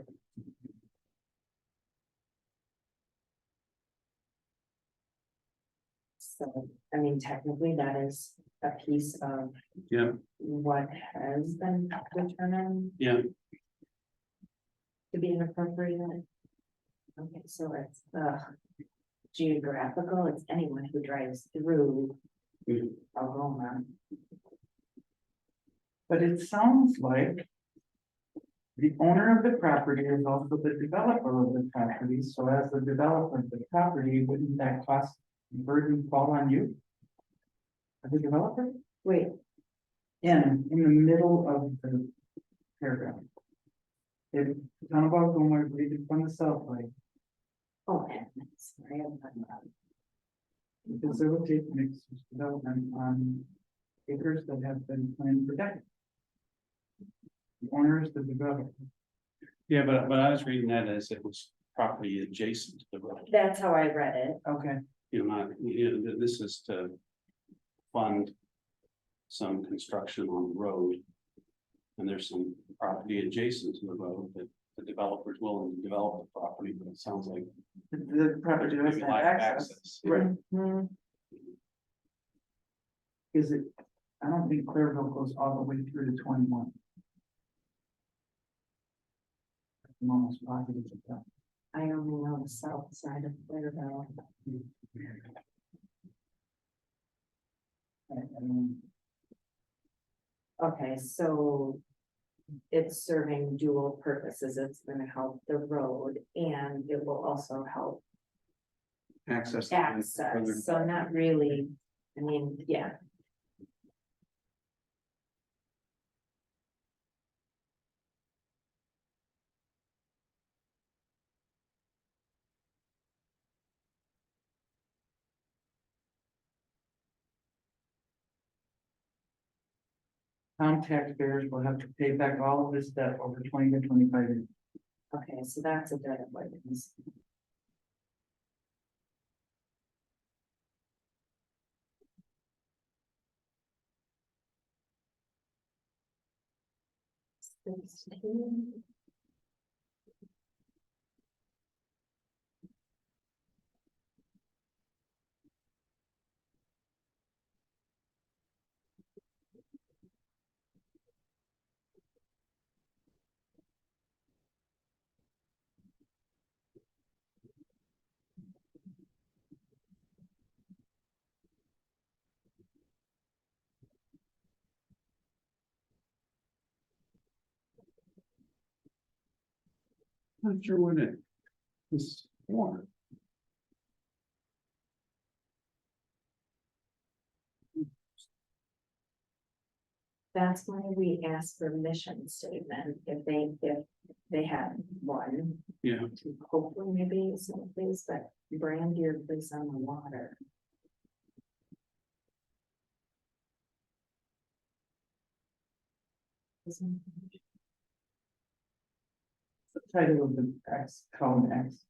So, I mean, technically, that is a piece of Yeah, what has been determined yeah, to be inappropriate. Okay, so it's geographical, it's anyone who drives through Mhm. Algoma. But it sounds like the owner of the property is also the developer of the property, so as the developer of the property, wouldn't that cost burden fall on you? As a developer? Wait, In the middle of the paragraph. If the town of Algoma agreed from the south way, oh, and sorry, I'm talking about. to facilitate mixed use development on acres that have been planned for decades. The owner is the developer. yeah, but I was reading that as it was property adjacent to the road. That's how I read it. Okay, You know, not, this is to fund some construction on the road. And there's some property adjacent to the road that the developer's willing to develop the property, but it sounds like. the property doesn't maybe have lack of access. Yeah. Right. Mhm. Is it, I don't think Clareville goes all the way through to 21. I'm almost positive of that. I only know the south side of Clareville. I mean, Okay, so it's serving dual purposes. It's gonna help the road and it will also help Access. to land further. access, so not really, I mean, yeah. town taxpayers will have to pay back all of this debt over 20 to 25 years. Okay, so that's a debt avoidance. $16. Not sure what it is for. That's why we asked for mission statement, if they had one, Yeah, to hopefully maybe some place, but brand your place on the water. The title of the X, column X.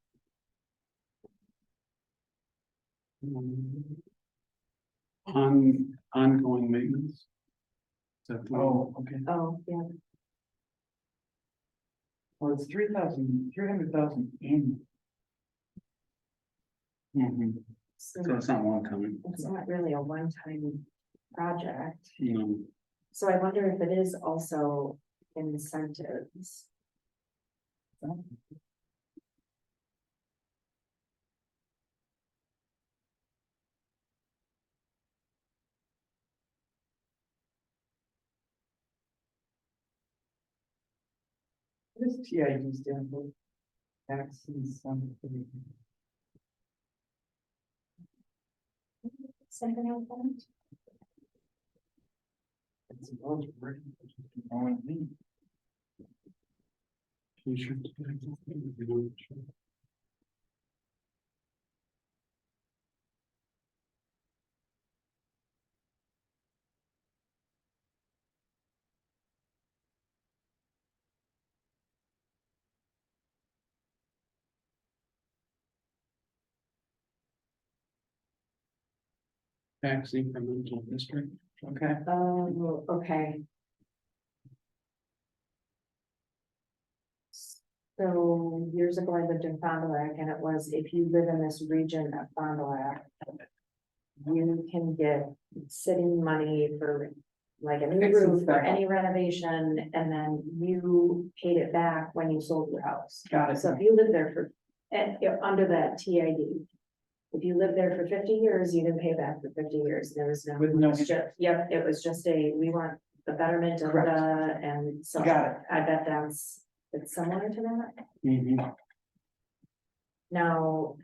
Ongoing maintenance. Oh, okay, Oh, yeah, well, it's 300,000 annual. Mhm. so So it's not one coming, it's not really a one-time project. you know. So I wonder if it is also incentives. What does TID stand for? Tax incentive. Something like that? It's a large word, which is O&D. Tax incremental district. Okay, Oh, okay. So years ago, I lived in Fond du Lac, and it was, if you live in this region of Fond du Lac, you can get city money for like a new Fix and roof or spec. any renovation, and then you paid it back when you sold your house. got it. So if you live there for, and if under that TID, if you lived there for 50 years, you didn't pay back for 50 years. There was no. With no it's just- Yep, it was just we want the betterment of Correct. and so Got it. I bet it's similar to that. Mhm. Now.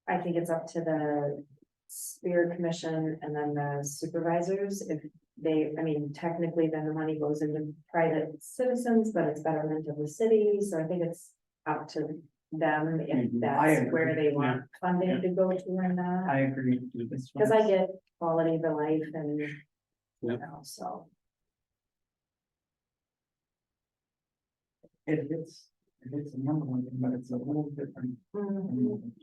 I think it's up to the Spirit Commission and then the supervisors, if they, I mean, technically then the money goes into private citizens, but it's betterment of the city, so I think it's up to them if Mhm. I that's where agree. they want funding to go to or not. I agree. Cause I get quality of the life and, you Yep. know, so. It's a number one thing, but it's a little different. Mhm.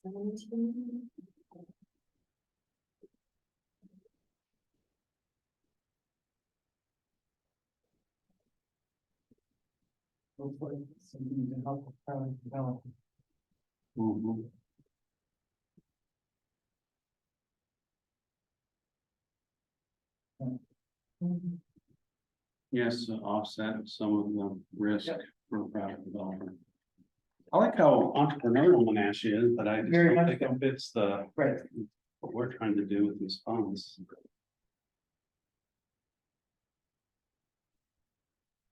Seventeen. Hopefully, something to help with product development. Mhm. Mhm. Yes, to offset some of the risk Yep. for private development. I like how entrepreneurial Monash is, but I just Very don't much think it fits Right, what we're trying to do with these funds.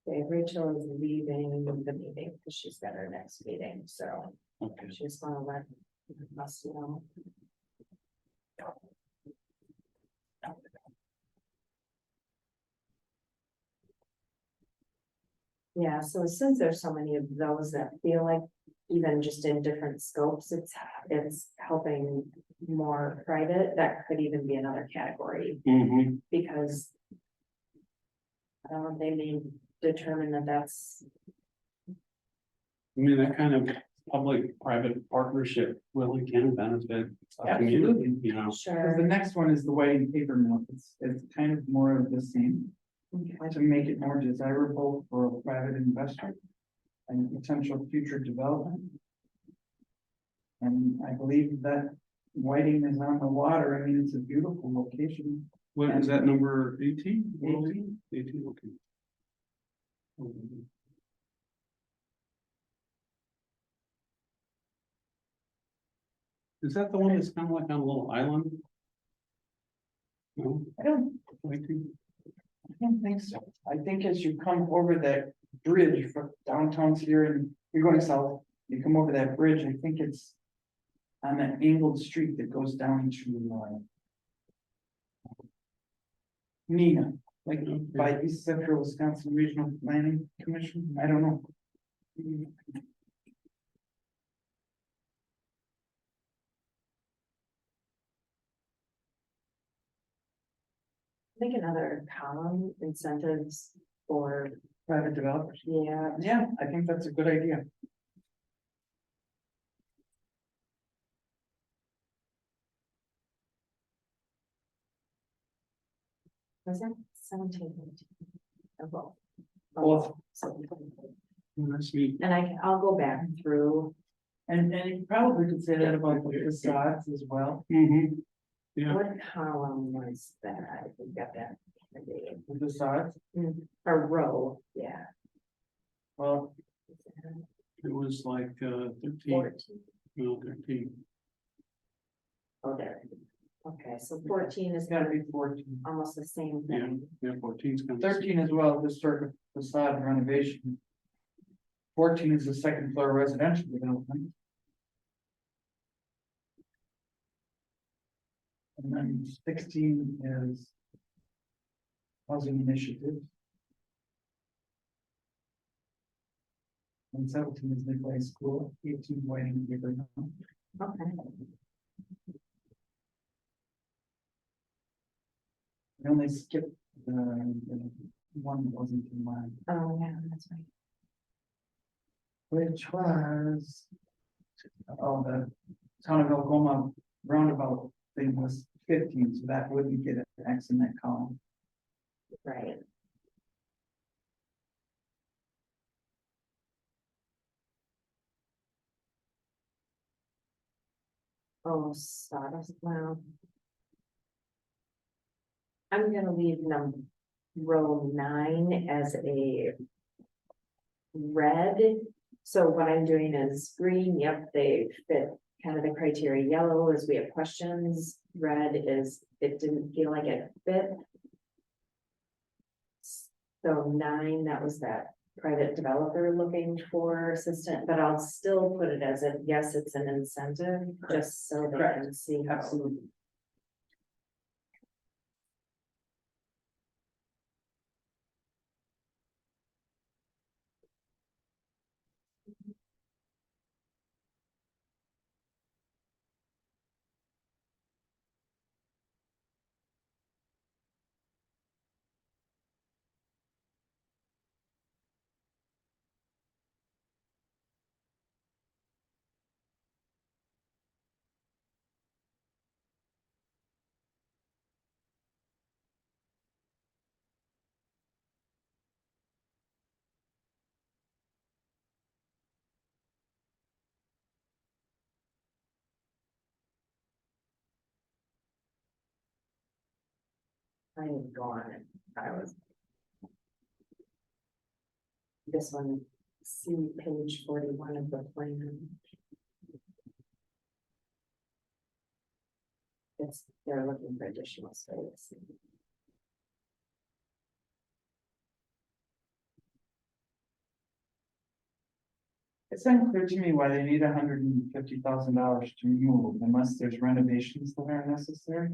Okay, Rachel is leaving the meeting because she's got her next meeting, so Okay. she's gonna let us know. Yeah, so since there's so many of those that feel like even just in different scopes, it's helping more private, that could even be another category, Mhm. because they may determine that that's, I mean, that kind of public-private partnership really can benefit a community, you know. because the sure. next one is the whiting paper mill. It's kind of more of the same. Okay. To make it more desirable for a private investor and potential future development. And I believe that Whiting is on the water. I mean, it's a beautiful location. What is that number 18? 18. 18, okay. Mhm. Is that the one that's kind of like on a little island? No, I don't think so. I think as you come over that bridge from downtown's here and you're going south, you come over that bridge, I think it's on that angled street that goes down to, Nina, like by East Central Wisconsin Regional Planning Commission. I don't know. Make another column, incentives for, Private developers. yeah, Yeah, I think that's a good idea. was that 17? Both. Both. That's me. And I'll go back through, And you probably could say that about the facades as well, Yeah. what column was that? I got that. the facades. A row, yeah. Well, It was like 13, 14. no, 13. Oh, there. Okay, so 14 is it's gotta be 14. almost the same Yeah, thing. yeah, 14's gonna. 13 as well, historic facade renovation. 14 is the second floor residential development. And then 16 is housing initiative. And 17 is midway school, 18 waiting paper. Okay. I only skipped the one that wasn't in mine, Oh, yeah, that's right. which was. Oh, the town of Algoma roundabout thing was 15, so that wouldn't get an X in that column. Right. Oh, sawdust, well. I'm gonna leave row 9 as a red. So what I'm doing is green, yep, they fit kind of the criteria. Yellow is we have questions, red is it didn't feel like it fit. So 9, that was that private developer looking for assistant, but I'll still put it as a, yes, it's an incentive, just so they Correct. can see how. Absolutely. I am gone. I was. This one, see page 41 of the plan. They're looking for additional space. It's unclear to me why they need $150,000 to move unless there's renovations that are necessary.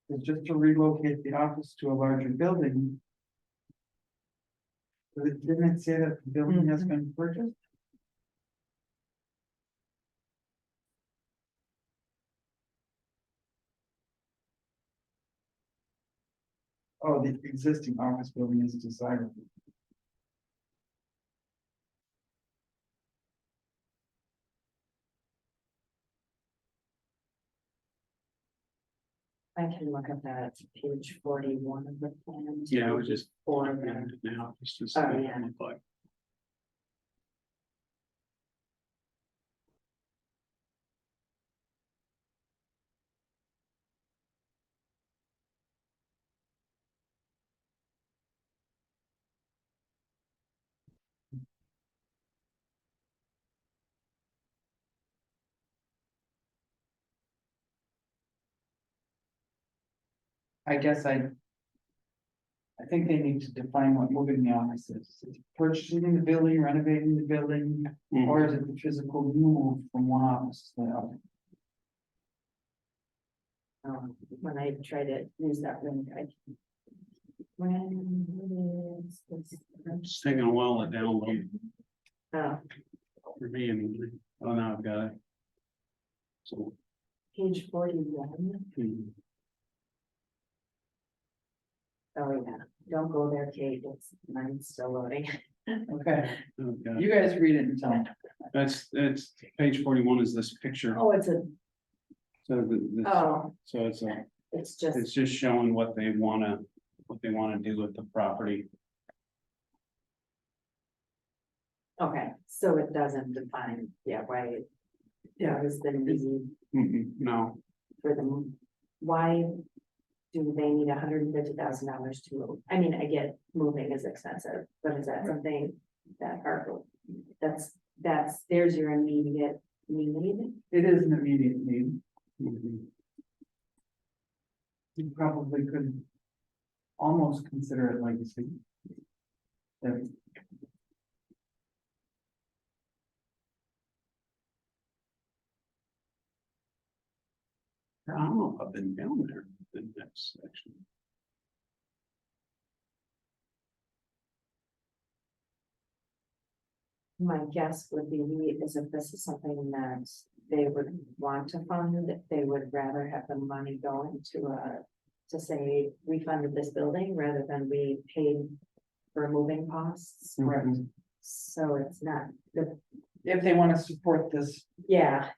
It's just to relocate the office to a larger building. But didn't it say that the building has been purchased? Oh, the existing office building is desirable. I can look at that page 41 of the plan. Yeah, I was just for looking at the, it now, just to see Oh, what it yeah. looked like. I guess I think they need to define what moving the office is. Is it purchasing the building, renovating the building, or is it the physical move from one office to the other? when I try to use that link, when is this? It's taking a while to download Oh, for me anyway. Oh, now I've got it. So, page 41. hmm, Oh, yeah, don't go there, Kate, it's, mine's still loading. Okay, Okay. you guys read it and tell me. It's page 41 is this picture. Oh, it's a, So oh, so it's just, it's just showing what they wanna do with the property. okay, so it doesn't define, yeah, why. Yeah, is the reason No, for them, why do they need $150,000 to move? I mean, I get moving is expensive, but is that something that are, there's your immediate need? It is an immediate need. mhm. You probably could almost consider it legacy. That I don't know if I've been down there in that section. My guess would be, is if this is something that they would want to fund, they would rather have the money go into to say, we funded this building rather than we paid for moving costs. Right. So it's not the, if they want to support this, yeah.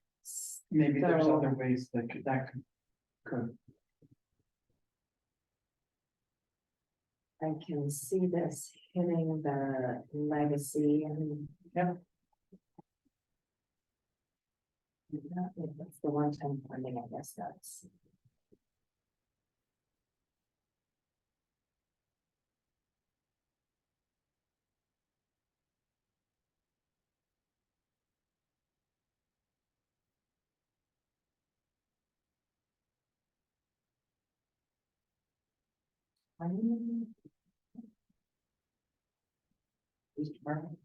maybe there's So- other ways that could. I can see this hitting the legacy and. Yep. That's the one-time funding, I guess that's. Police department.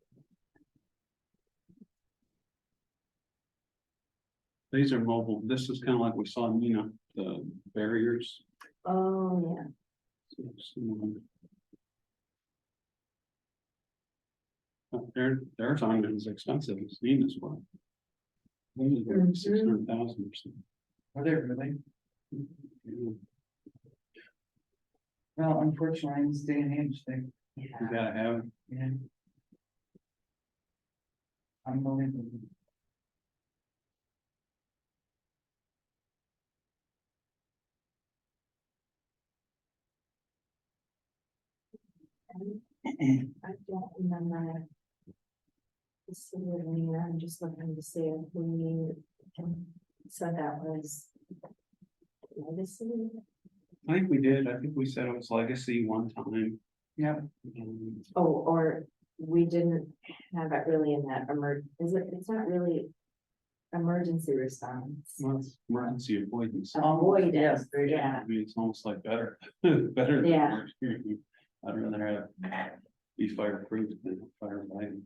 These are mobile. This is kind of like we saw in, the barriers. Oh, yeah. Theirs aren't as expensive as Nina's one. These are like 600,000 or something. Are they really? Yeah. Well, unfortunately, in this day and age, they, You gotta have, yeah. Unbelievable. I don't remember. This is what I mean, I'm just looking to see if we can, so that was. Legacy, I think we did. I think we said it was legacy one time. Yeah, oh, or we didn't have it really in that it's not really emergency response. Well, it's emergency avoidance. Avoidance, yes, there you go. yeah, I mean, it's almost like better, better. than Yeah. emergency. I'd rather be fireproof than firefighting.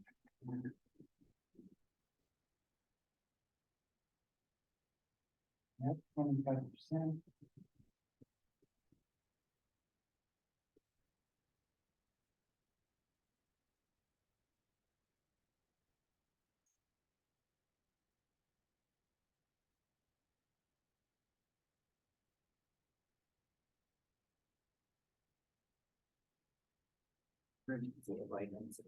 yep, 25%. emergency avoidance.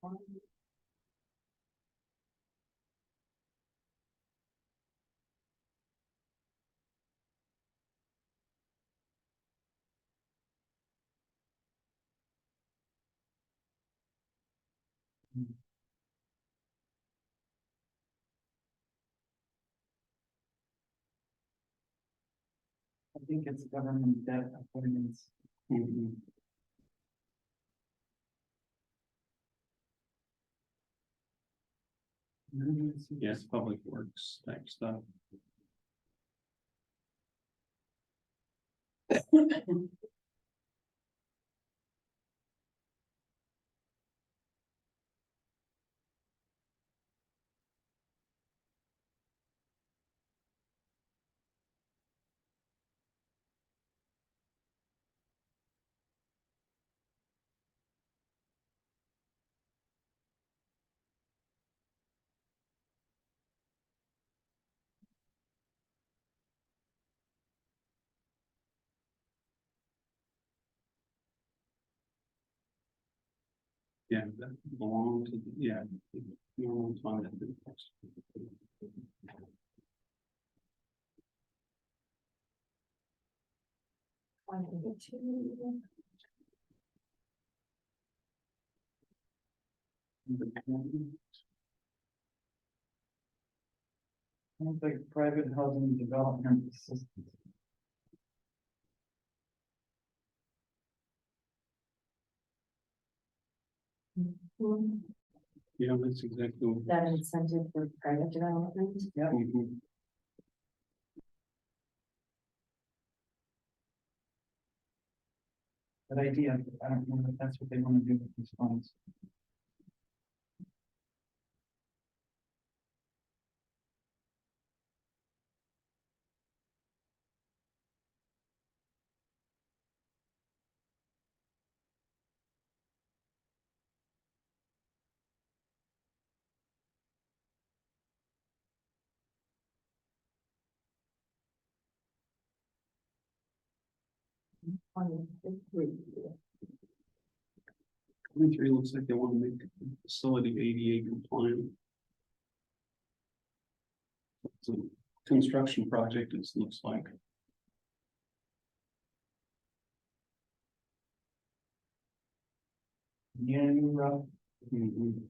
I think it's government debt avoidance. Mhm. Yes, public works type stuff. Yeah, that belong to, yeah. Normal fund. 22. Sounds like private housing development assistance. Yeah, that's exactly. what- That incentive for private development. Yeah, Mhm. that idea, I don't know if that's what they want to do with these funds. Twenty-three looks like they want to make the facility ADA compliant. It's a construction project, it looks like. Yeah, you Mhm.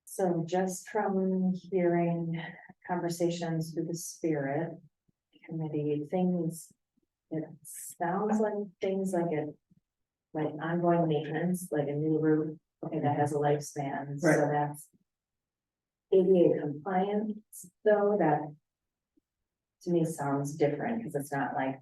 So just from hearing conversations with the spirit committee, things, it sounds like things like it. Like ongoing maintenance, like a new roof, okay, that has a lifespan, so Right. that's. ADA compliance, though, that. To me sounds different, because it's not like.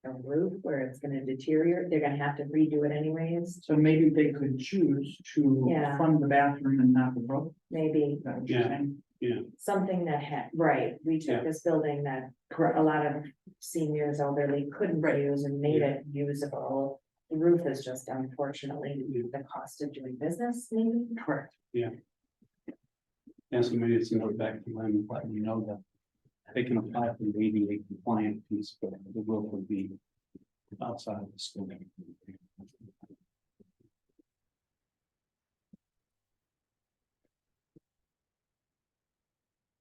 A roof where it's gonna deteriorate, they're gonna have to redo it anyways, So maybe they could choose to Yeah. fund the bathroom and not the roof. maybe Is that what you're Yeah. saying? something that had, right, we Yeah. took this building that. Correct. A lot of seniors elderly couldn't Right. use and made it usable. The roof is just unfortunately Yeah. the cost of doing business, maybe. Correct. Yeah, so maybe it's another back to them, but you know that they can apply for the ADA compliant piece, but the roof would be outside of the school.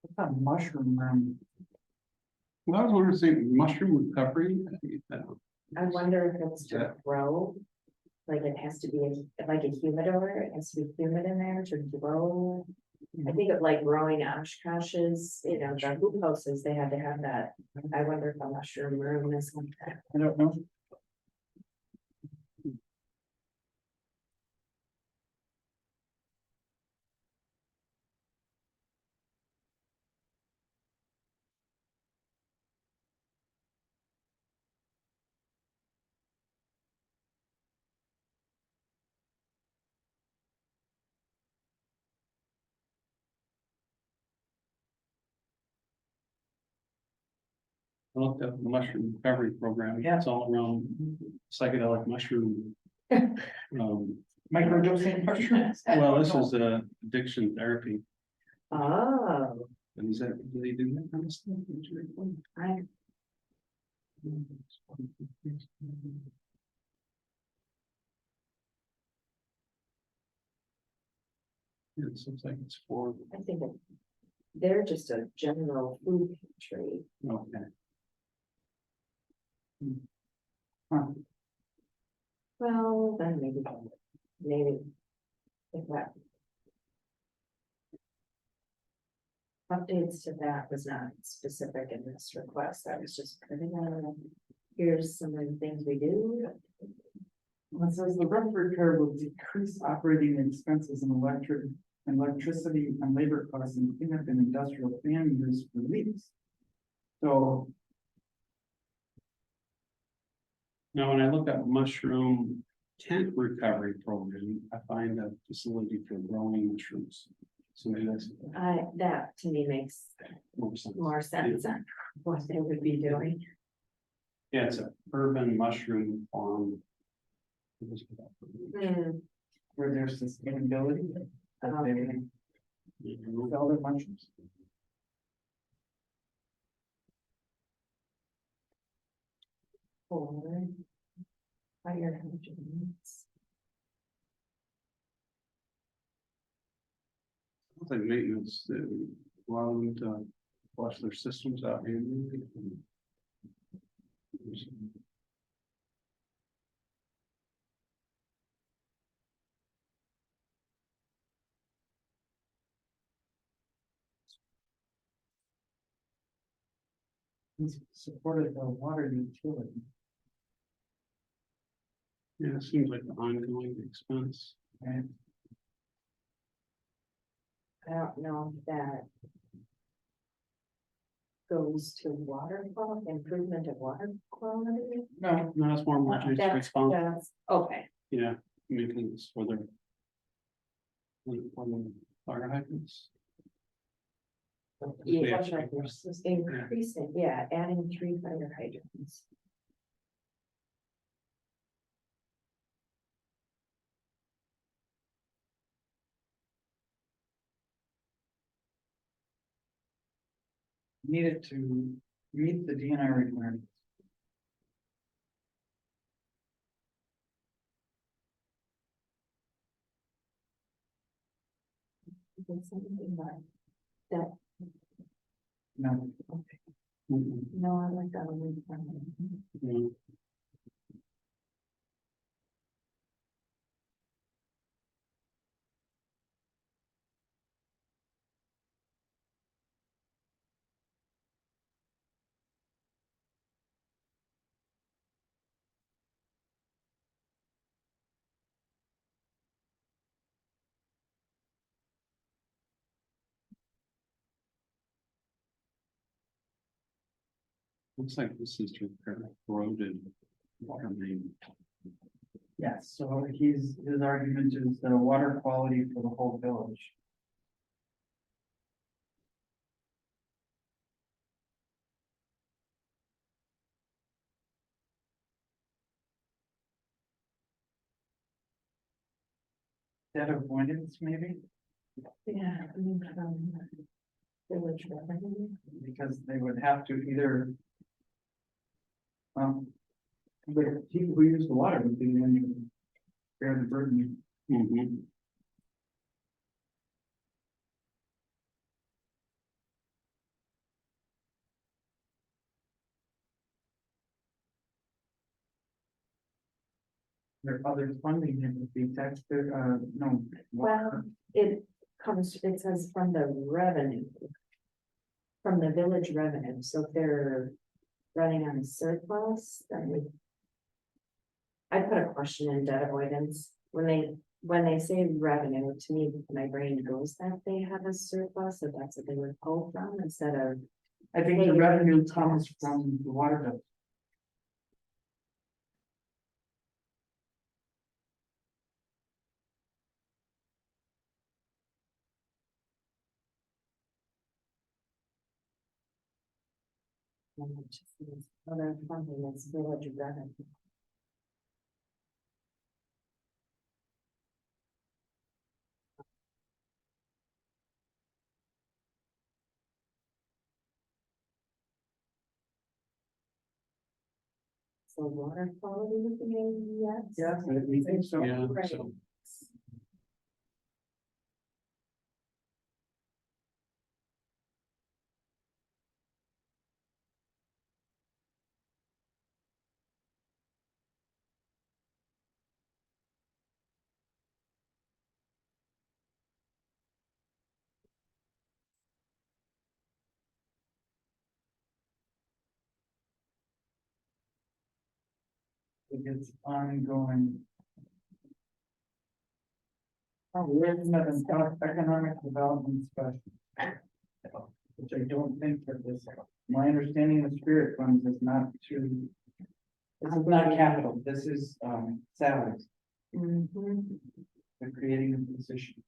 What's that mushroom room? Well, I was wondering, say mushroom recovery. I wonder if it's Yeah. to grow. Like it has to be like a humidor, it has to be humid in there to grow. I think of like growing Oshkoshes, you know, the hoop houses, they had to have that. I wonder if a mushroom room is like that. I don't know. I looked up the mushroom recovery program. Yeah. It's all around psychedelic mushroom. Microdosing mushrooms? Well, this is addiction therapy. Oh, And is that, do they do that kind of stuff? I, Yeah, it looks like it's for, I think they're just a general food pantry. okay. Huh. Well, then maybe. If that. Updates to that was not specific in this request, I was just putting on, here's some of the things we do. It says the roof repair will decrease operating expenses in electricity and labor costs and cleanup and industrial fan use for leaks. So, Now, when I look at mushroom tent recovery program, I find a facility for growing mushrooms. So maybe that's That to me makes more sense. more sense on what they would be doing. Yeah, it's a urban mushroom farm. Hmm, where there's sustainability. that they- All their mushrooms. For fire hydrants. Like maintenance, allow them to flush their systems out annually. He's supported the water utility. Yeah, it seems like an ongoing expense. Right? I don't know if that goes to water quality, improvement of water quality. No, No, that's more emergency response. Okay, Yeah, maintenance for their. For the fire hydrants. yeah, They have- increasing, yeah, adding 3 fire hydrants. needed to meet the DNR requirements. Something like that, No, Mhm. no, I like that one. Yeah. Looks like this is to repair corroded water main. yes, so his argument is the water quality for the whole village. Debt avoidance, maybe, Yeah. Village revenue. because they would have to either. The people who use the water would be the one who bear the burden. Mhm. There are other funding that would be taxed, no. Well, it comes, it says from the revenue. From the village revenue, so if they're running on a surplus, then we. I put a question in debt avoidance, when they say revenue, to me, my brain goes that they have a surplus, so that's what they would pull from instead of. I think the revenue comes from the water bill. Other funding is village revenue. So water quality would be, yes. Yes, I think so. Yeah, Right. so It's ongoing. Oh, we're in an economic development special. Which I don't think that this, my understanding of spirit funds is not to. This is not capital, this is salaries, Mhm. they're creating a position.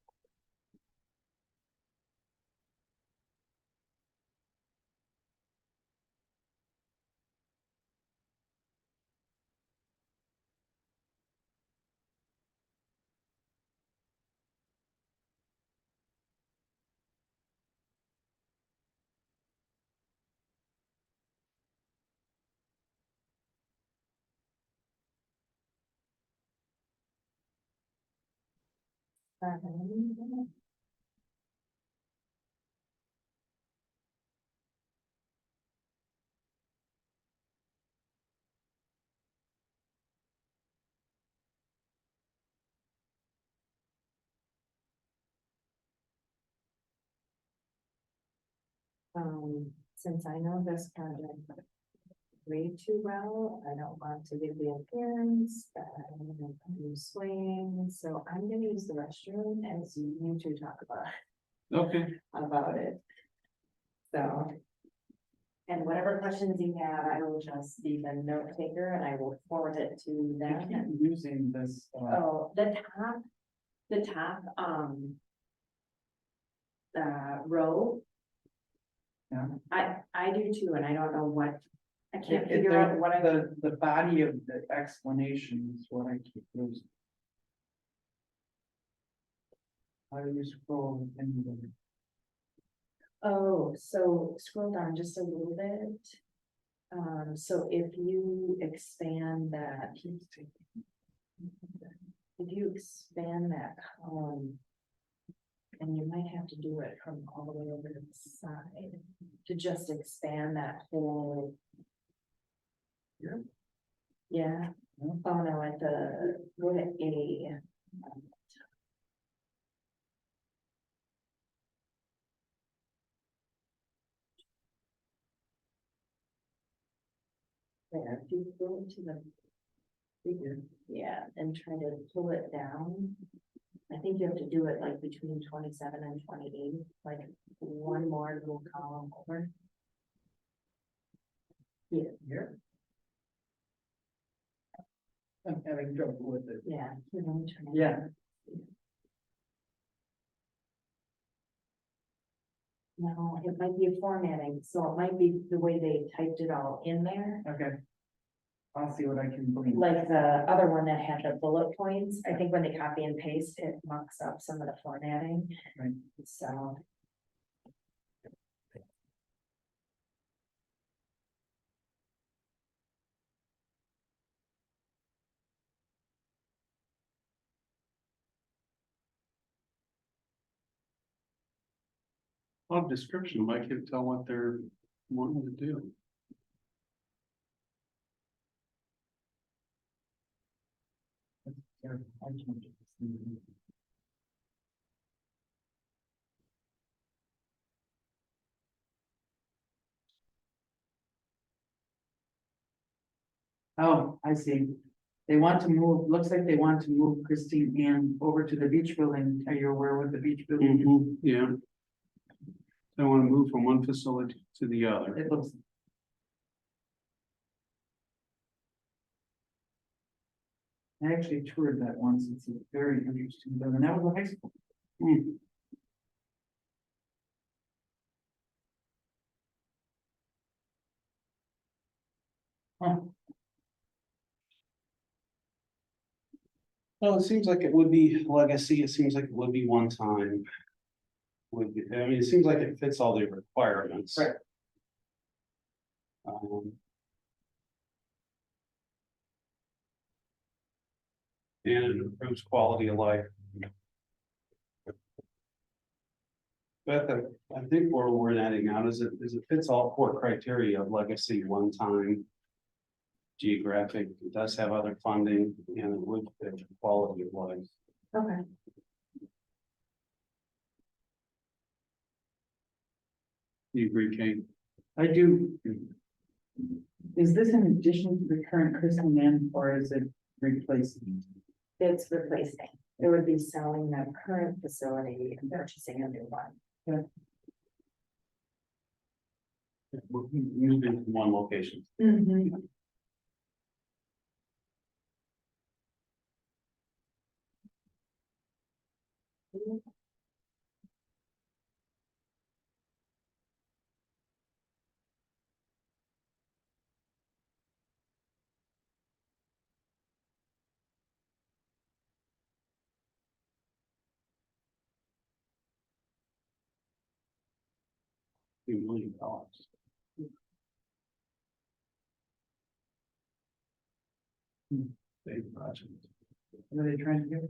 Um, since I know this project way too well, I don't want to give the appearance that I'm gonna do swing, so I'm gonna use the restroom as you two talk Okay, about it. So. And whatever questions you have, I will just be the note taker and I will forward it to I keep them. using this, Oh, the top, row. Yeah. I do too, and I don't know what, I can't it- figure out what I. the body of the explanation is what I keep losing. How do you scroll anyway? Oh, so scroll down just a little bit. So if you expand that. If you expand that column. And you might have to do it from all the way over to the side, to just expand that whole. Yeah. Yeah, Yeah. oh no, at the, go to A. There, if you go to the figure, yeah, and try to pull it down. I think you have to do it like between 27 and 28, like one more little column over. Yeah, Here. I'm having trouble with it. yeah. Here, let me turn it. Yeah. No, it might be a formatting, so it might be the way they typed it all in there. Okay. I'll see what I can bring. Like the other one that had the bullet points, I think when they copy and paste, it mucks up some of the formatting. Right. So. lot of description, I can't tell what they're wanting to do. Here, I can't get this thing. Oh, I see. They want to move, looks like they want to move Christine Ann over to the beach building. Are you aware what the beach building is? Yeah. I want to move from one facility to the other. It looks. I actually toured that once. It's a very interesting building. That was a high school. Hmm. Huh. Well, it seems like it would be legacy, it seems like it would be one time. Would be, I mean, it seems like it fits all the requirements. Right. And it improves quality of life. But I think where we're adding out is it fits all four criteria of legacy, one time. Geographic, it does have other funding and it would fit the quality of life. Okay. You agree, Kate? I do. Is this in addition to the current Christine Ann or is it replacing? It's replacing. It would be selling the current facility and purchasing a new one. We're moving from one location. Mm-hmm. $2 million. Big project. What are they trying to do?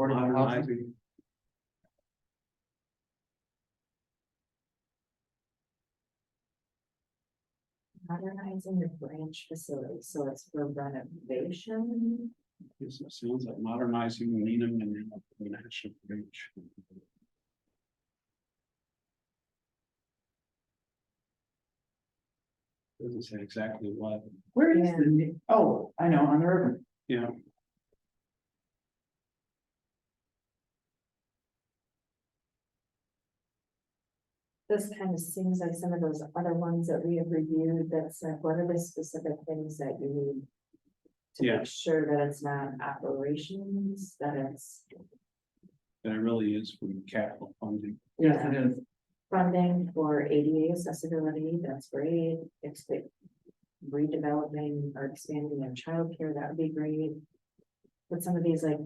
affordable housing. modernizing. Modernizing the branch facility, so it's for renovation. It sounds like modernizing Needham and National Bridge. Doesn't say exactly what, Where is Yeah. oh, I know, on the river. you know, This kind of seems like some of those other ones that we have reviewed, that's like, what are the specific things that you need? To Yeah. make sure that it's not operations, that it's that it really is from capital funding. Yes, it is. funding for ADA accessibility, that's great. Redeveloping or expanding their childcare, that would be great. But some of these like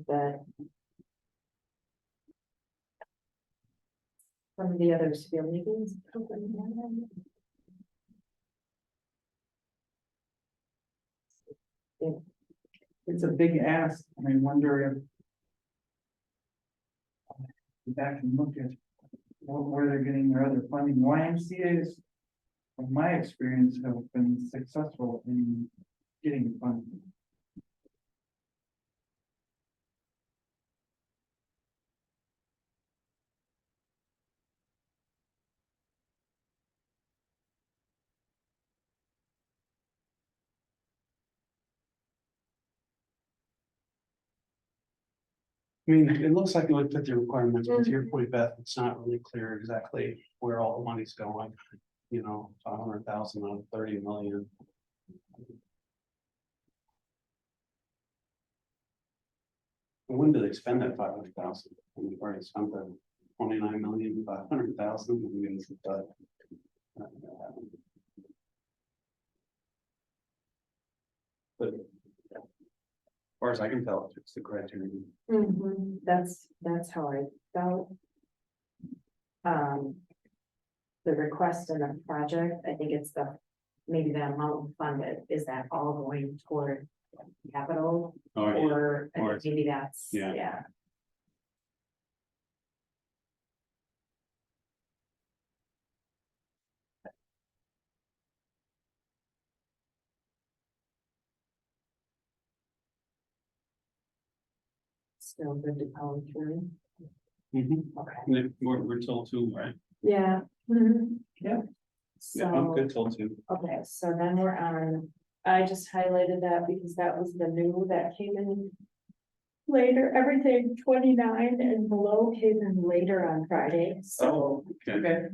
some of the others feel maybe. It's a big ask, and I wonder if. Go back and look at where they're getting their other funding. YMCA's, from my experience, have been successful in getting funding. I mean, it looks like it would fit the requirements, but to your point, Beth, it's not really clear exactly where all the money's going. You know, 500,000 out of 30 million. When do they spend that 500,000? We've already spent the 29,500,000. I mean, it's, but as far as I can tell, it's the criteria. That's how I felt. The request in the project, I think it's maybe the amount funded, is that all going toward capital? Oh, yeah. Or I Or- think maybe that's, Yeah. yeah. Still good to power through, Mhm. okay, And we're till 2, right? yeah. Mhm. Yeah. Yeah, I'm So, good till 2. okay, so then we're on, I just highlighted that because that was the new that came in. Later, everything 29 and below came in later on Friday, so, Okay.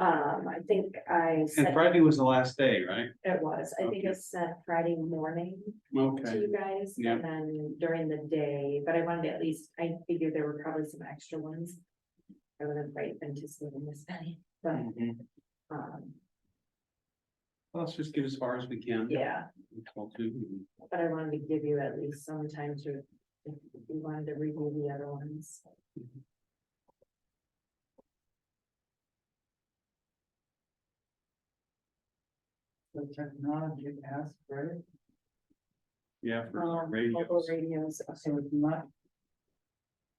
I think I And sent, Friday was the last day, right? it was, I think I sent Friday morning to Okay. you guys, Yeah. and then during the day, but I wanted to at least, I figured there were probably some extra ones. I would have quite anticipated this many, but, Mhm. um, Well, let's just get as far as we can. yeah, Till 2. but I wanted to give you at least some time to, if you wanted to review the other ones. The technology ask, right? Yeah, for Mobile radios. radios, So it's not,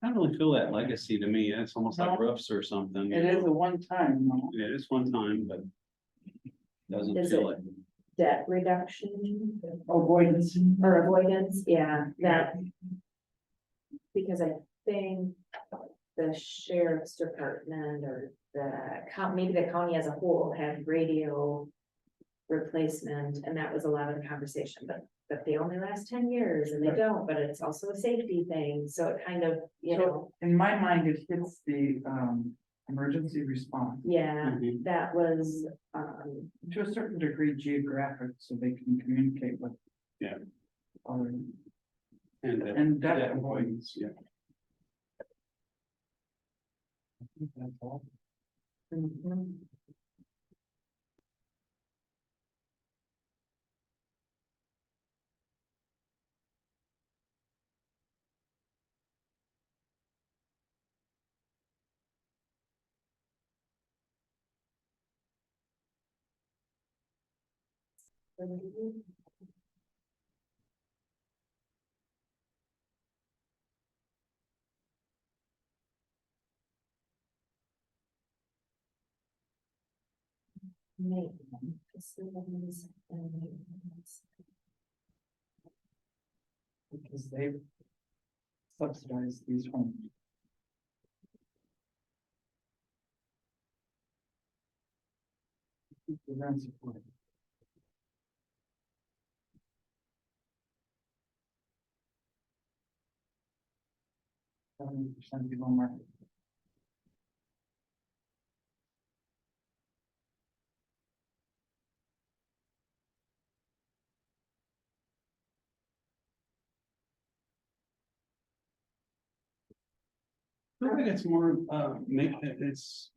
I don't really feel that legacy to me. It's almost like No. roofs or something. it is a one-time, no? Yeah, it's one time, but doesn't Is feel it- it. debt reduction Avoidance. or avoidance, yeah, that. Because I think the sheriff's department or maybe the county as a whole had radio replacement, and that was a lot of the conversation, but they only last 10 years and they Right. don't, but it's also a safety thing, so it kind of, you know, So in my mind, it hits the emergency response yeah, Mhm. that was, to a certain degree geographic, so they can communicate with. Yeah. Other, And And that debt avoidance, yeah. I think that's all. mhm. Maintenance, facilities and maintenance. Because they subsidize these homes. The rent support. 70% below market. I feel like it's more, it's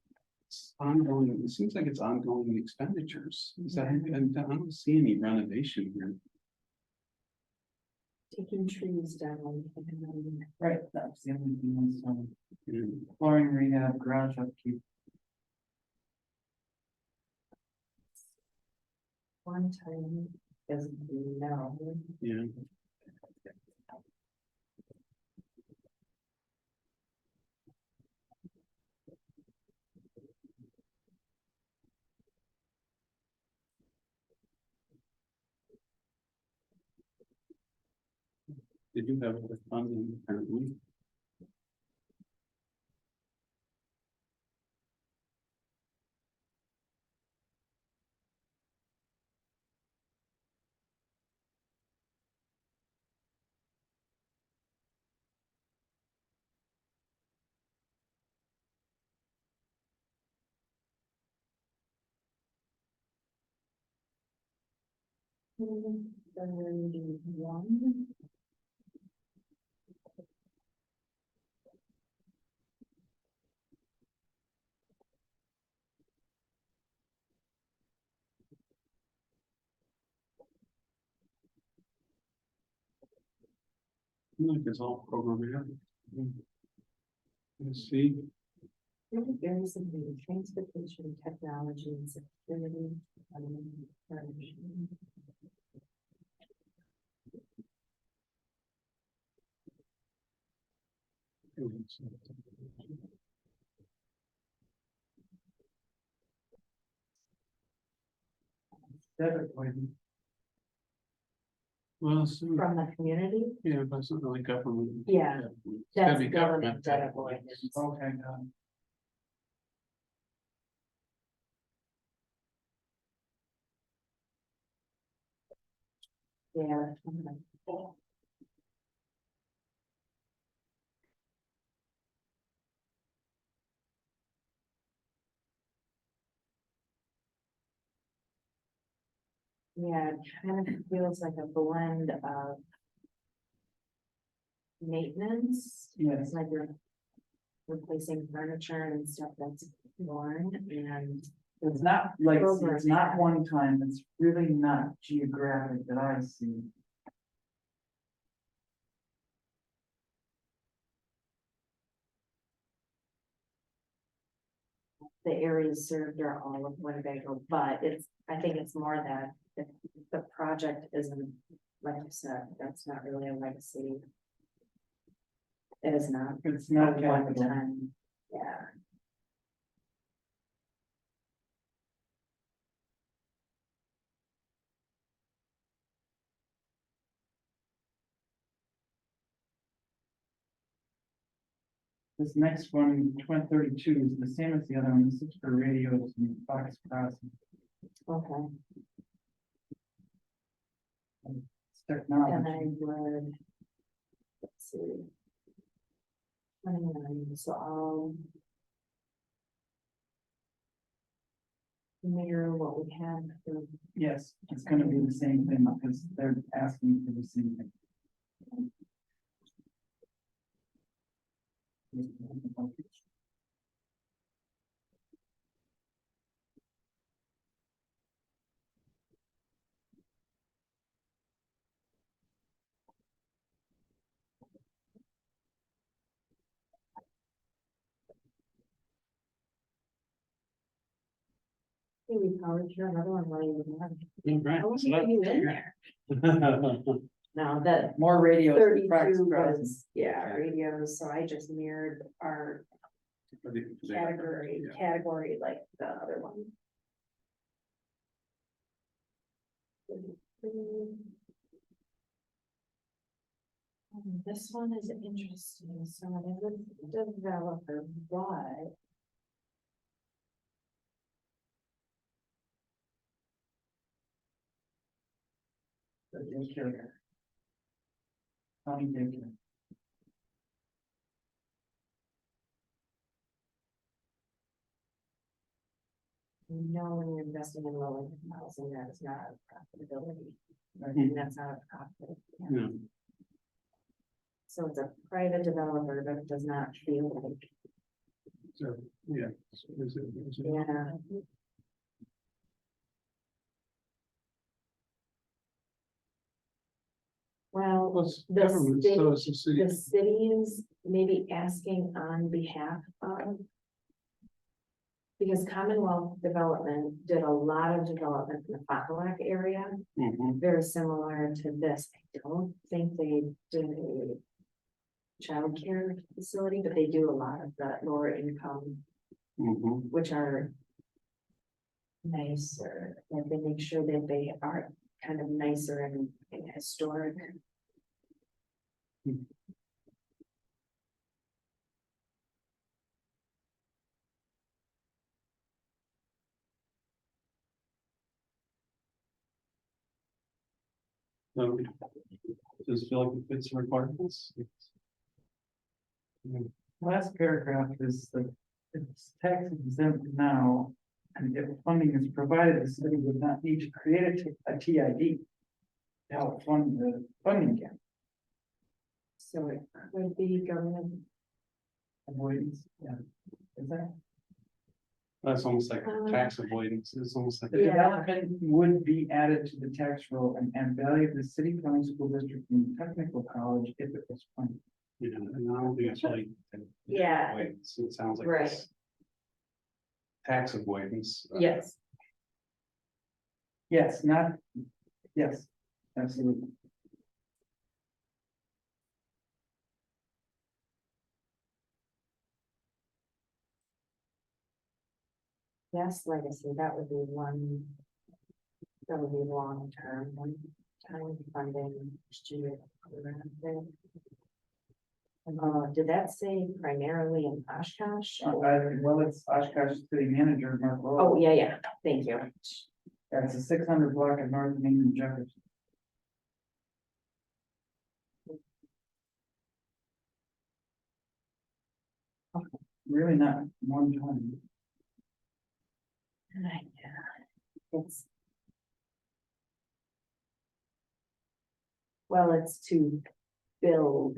ongoing, it seems like it's ongoing expenditures. Is that, and I don't see any renovation here. Taking trees down. Right, that's the only thing that's, Yeah. flooring rehab, garage upkeep. One time doesn't no. Yeah. They do have other funding apparently. One. Like it's all programmed. Let's see. Very simply, transportation, technology, and security. Furnishing. Debit point. Well, so, From the community, yeah, but it's not really government. Yeah, It's gotta that's be government that debit way. avoidance. Okay, Yeah. Yeah, it kind of feels like a blend of maintenance. Yes. It's like you're replacing furniture and stuff that's worn and it's not like, it's Programming. not one time, it's really not geographic that I see. the areas served are all of Winnebago, but it's, I think it's more that the project isn't, like you said, that's not really a legacy. It is not. It's not a one capital. time, yeah. This next one, 2032, is the same as the other one. This is for radios and box processing. Okay, It's and technology. I would, let's see. 29, so I'll mirror what we have for Yes, it's gonna be the same thing because they're asking for the same thing. we probably hear another one while you're there. Right. I so wasn't you in there. No, that More radios. and box 32 processing. was, yeah, radios, so I just mirrored our category like the other one. This one is interesting, so it is a developer, but. The daycare. County daycare. No, when you're investing in low income housing, that is not a profitability, Right. and that's not a profit. Yeah. Yeah. So it's a private developer, but it does not feel like, So, yeah. So is it- yeah. Well, Well, it's the government, so it's the the city. city is maybe asking on behalf of. Because Commonwealth Development did a lot of development in the Fond du Lac area, Mhm, very similar to this. I don't think they did a childcare facility, but they do a lot of the lower income, mhm. which are nicer, and they make sure that they are kind of nicer and historic. So, does it feel like it fits the requirements? Yeah. Last paragraph is the, it's tax exempt now. And if funding is provided, the city would not need to create a TID. To help fund the funding gap So it could be government. avoidance, yeah. Is that? That's almost like tax avoidance, it's almost like. The development would be added to the tax roll and add value to the city, county, school district, and technical college if it was funded. Yeah, and I don't think it's really. Yeah. Avoidance. It sounds like. Right. it's Tax avoidance. Yes, Yes, not, yes, absolutely. yes, legacy, that would be one. That would be long term, one time funding. Did that say primarily in Oshkosh? Well, it's Oshkosh City Manager, Mark Oh, Rowe. yeah, thank you. That's a 600 block of North Main and Jefferson. Really not one time. It's. Well, it's to build.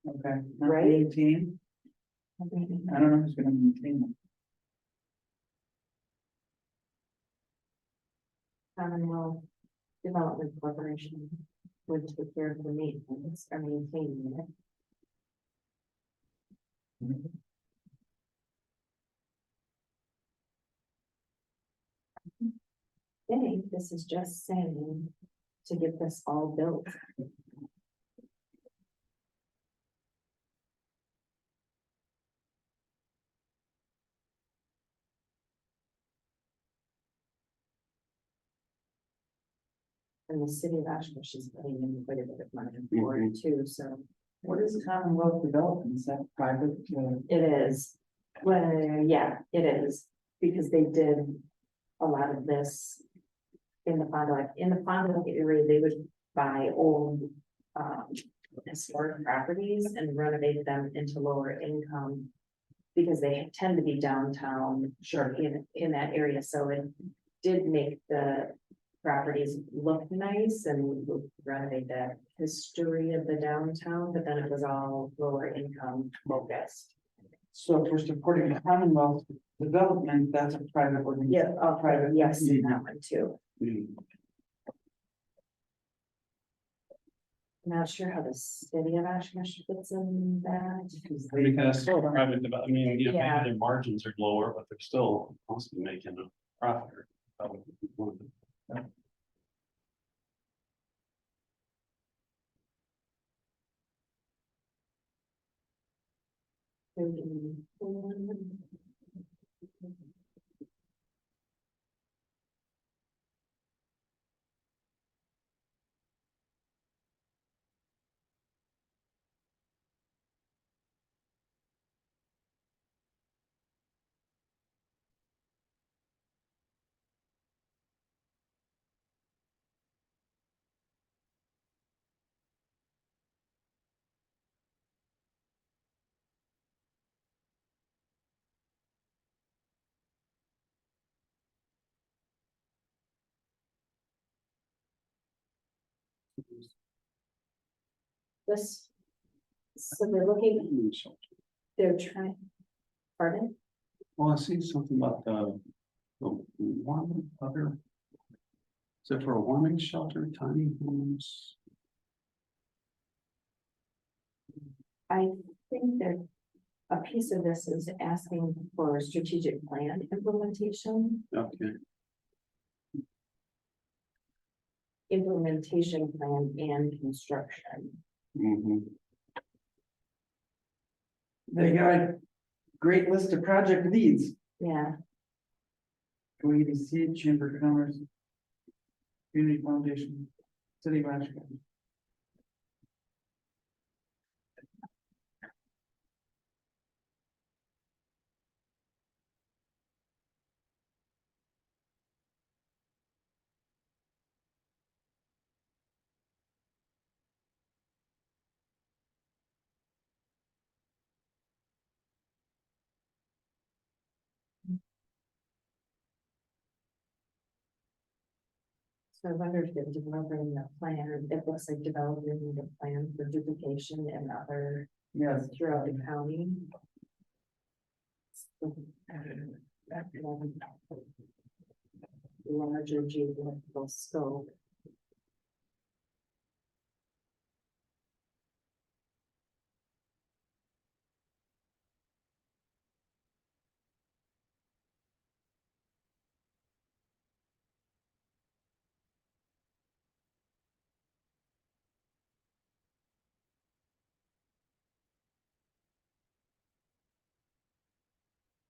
Okay, not Right. maintain. I don't know who's gonna maintain them. Commonwealth Development Corporation would take care of the maintenance or maintaining it. I think this is just saying to get this all built. And the city of Oshkosh is putting in quite a bit of money for it too, so What is Commonwealth Development? Is that private? it is. Well, yeah, it is, because they did a lot of this in the Fond du Lac. In the Fond du Lac area, they would buy old historic properties and renovate them into lower income, because they tend to be downtown. Sure. In that area, so it did make the properties look nice and renovate that history of the downtown, but then it was all lower income focused. So if we're supporting Commonwealth Development, that's a private organization. Yeah, all private, yes, in that one too. Mm. Not sure how the city of Oshkosh fits in that. Because private development, I mean, you know, Yeah. maybe their margins are lower, but they're still also making a profit. this. So they're looking, they're trying, pardon? Well, I see something about the one other. Is it for a warming shelter, tiny homes? I think that a piece of this is asking for strategic plan implementation, Okay, implementation plan and construction. They got a great list of project leads. Yeah, OEDC, Chamber of Commerce. Community Foundation, City of Ashland. so I wonder if they're developing the plan, it looks like developing the plan for duplication and other Yes. throughout the county. Larger geographical scope.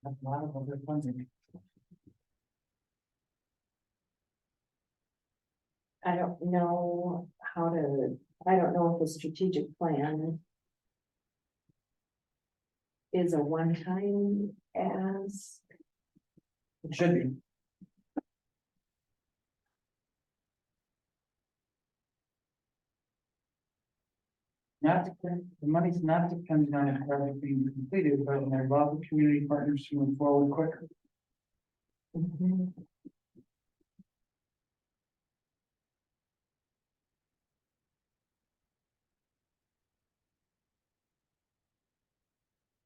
That's a lot of other funding. I don't know how to, I don't know if the strategic plan is a one-time as, It should be. Not, the money's not dependent on a project being completed, but in involve the community partners to move forward quicker.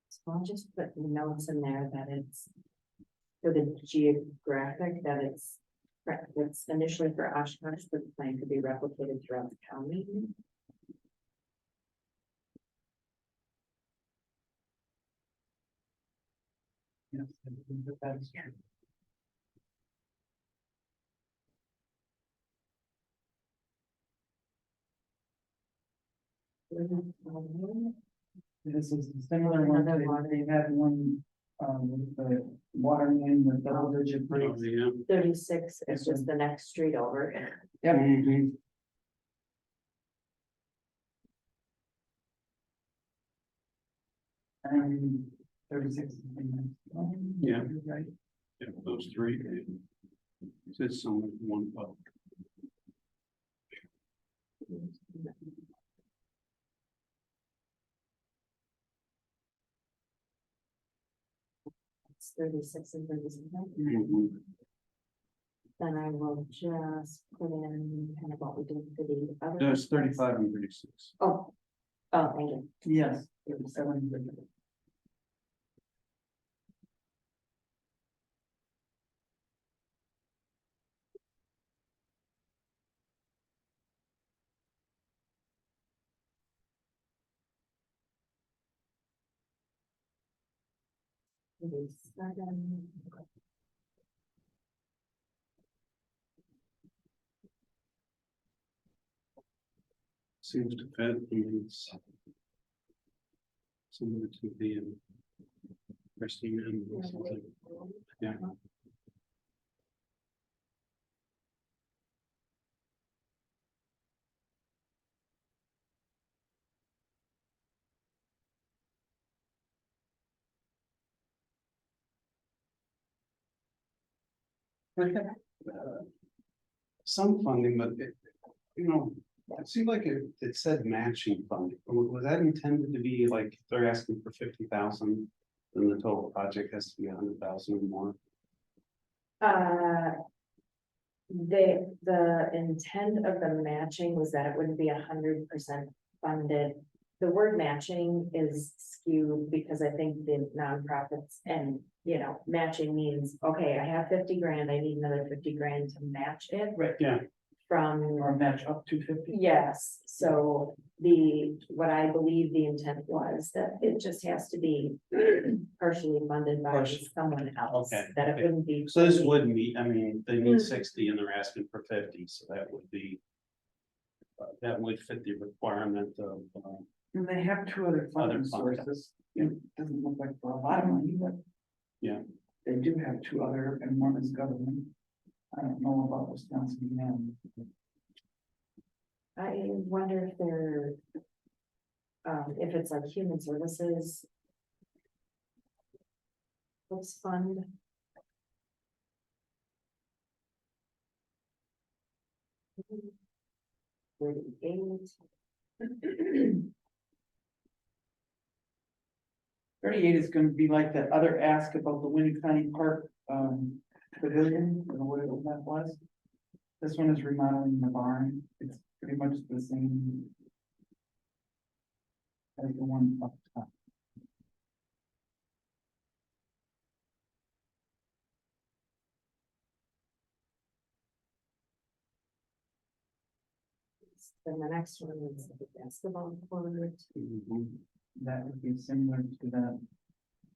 so I'll just put notes in there that it's for the geographic, that it's initially for Oshkosh, but the plan could be replicated throughout the county. Yes, I think that is true. This is a similar one, they had one, with the water main with double digit oh, rates. yeah. 36 is just the next street over. Yep. And 36. is the next one. Yeah. Right. Yeah, those three. Says some one above. It's 36 and 37. Mhm. Then I will just put in kind of what we did for the other. No, it's 35 and 36. Oh, thank you. Yes, 37. Seven. Seems to fit. It's similar to the resting end or something. Yeah. Some funding, but it, it seemed like it said matching funding. Was that intended to be like, if they're asking for 50,000, then the total project has to be 100,000 or more? The intent of the matching was that it wouldn't be 100% funded. The word matching is skewed because I think the nonprofits and, you know, matching means, okay, I have 50 grand, I need another 50 grand to match it Right, Yeah, from. or match up to 50. Yes, so what I believe the intent was that it just has to be partially funded by Partially. someone else. Okay, That it okay. wouldn't be. so this fully- would meet, I mean, they need 60 and they're asking for 50, so that would be. That would fit the requirement of, And they have two other funding Other funds. sources. It doesn't look like for a lot of money, but. Yeah. They do have two other, and one is government. I don't know about Wisconsin now. I wonder if they're, if it's like human services. What's fund? $38. 38 is gonna be like that other ask about the Winnie County Park, pavilion, or whatever that was. This one is remodeling the barn, it's pretty much the same. As the one up top. Then the next one is the basketball court. mhm. That would be similar to that.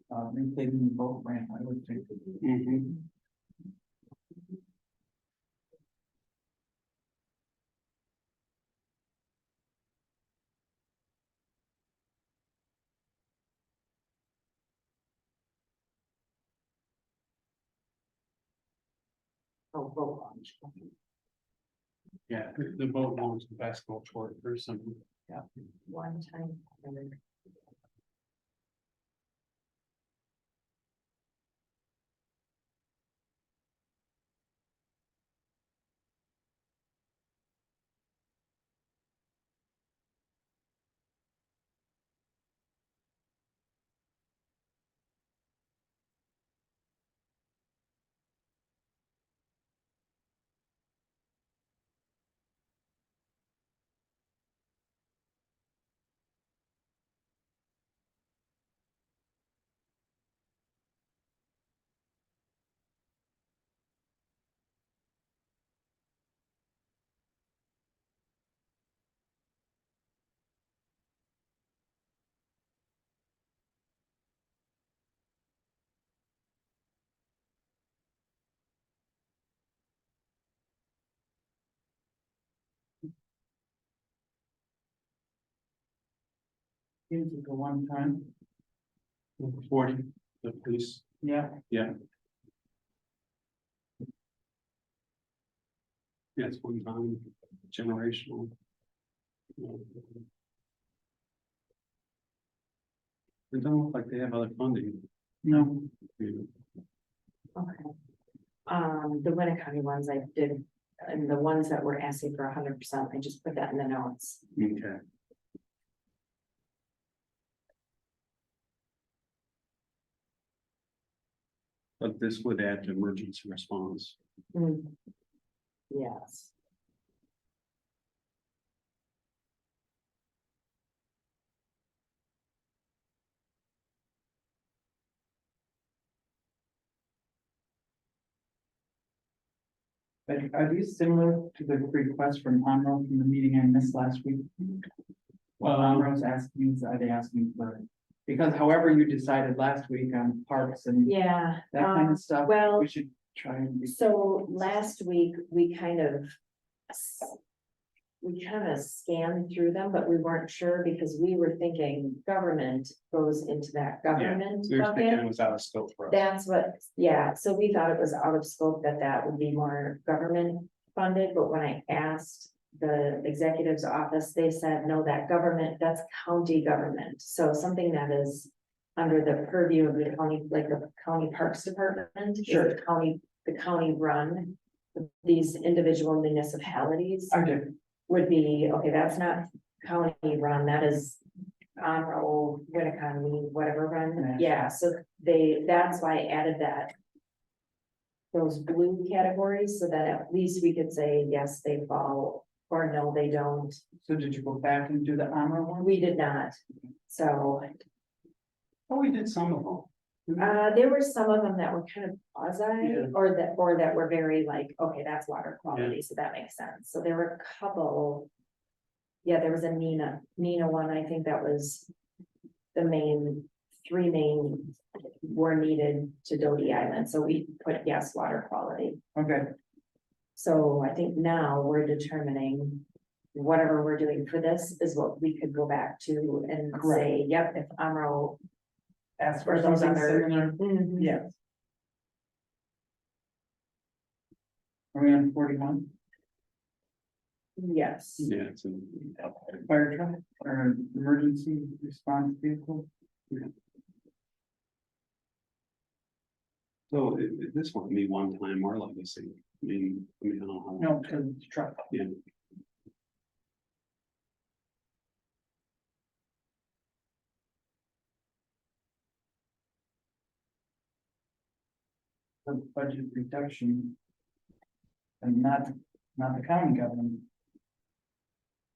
Repaving the boat ramp, I would think. Mhm. Oh, boat launch. Yeah, the boat launch, the basketball court or something. Yeah. One time. Seems like a one time, 40, the police, yeah, yeah. Yeah, it's one time, generational. It don't look like they have other funding. no, Okay. The Winnebago ones I did, and the ones that were asking for 100%, I just put that in the notes. Okay. But this would add to emergency response. Hmm. Yes. but are these similar to the request from Monroe from the meeting I missed last week? Well, Monroe's asking, are they asking for, because however you decided last week on parks and Yeah. that kind of stuff, well- we should try and be. So last week, we kind of scanned through them, but we weren't sure because we were thinking government goes into that government We were thinking bucket. it was out of scope for us. That's what, yeah, so we thought it was out of scope that would be more government funded, but when I asked the executive's office, they said, no, that government, that's county government. So something that is under the purview of the county, like the county parks department. is Sure. The county run, these individual municipalities I did, would be, okay, that's not county run, that is honorable Winnebago, whatever run, yeah, so that's why I added that. Those blue categories, so that at least we could say, yes, they fall or no, they don't. So did you go back and do the honor one? We did not. So, Oh, we did some of them. there were some of them that were kind of quasi, Yeah. or that were very like, okay, that's water quality, so that makes sense. So there were a couple. Yeah, there was a Nina one, I think that was the three main were needed to Doty Island, so we put yes, water quality. Okay, So I think now we're determining whatever we're doing for this is what we could go back to and say, yep, if Amro. ask For for those something other- similar, Mhm. yes. Are we on 41? Yes, Yeah, it's in. Fire truck or emergency response vehicle? So this one be one time or legacy. I don't know how. No, because it's truck. Yeah. The budget reduction. And not the county government.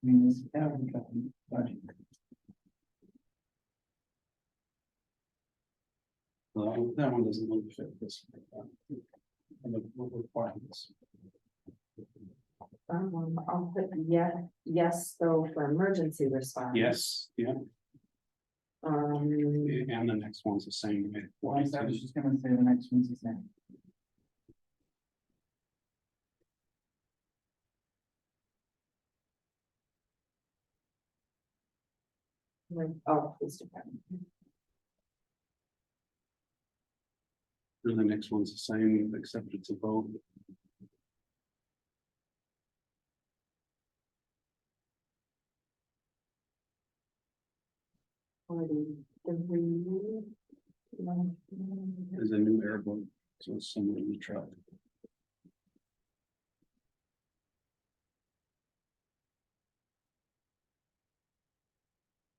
Municipality government budget. Well, that one doesn't look fit this. What requirements? I'll put yes, though, for emergency response. Yes, yeah, Um, and the next one's the same. Well, I was just gonna say the next one's the same. police department. And the next one's the same, except it's a vote. There's a new airboat, so it's similar to the truck.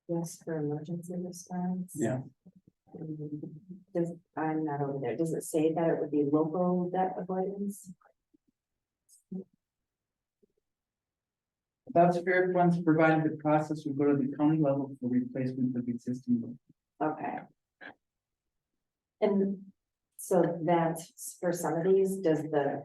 Yes, for emergency response. Yeah. I'm not over there. Does it say that it would be local debt avoidance? Without spirit funds provided, the process would go to the county level for replacement of existing. Okay. And so that's for some of these, does the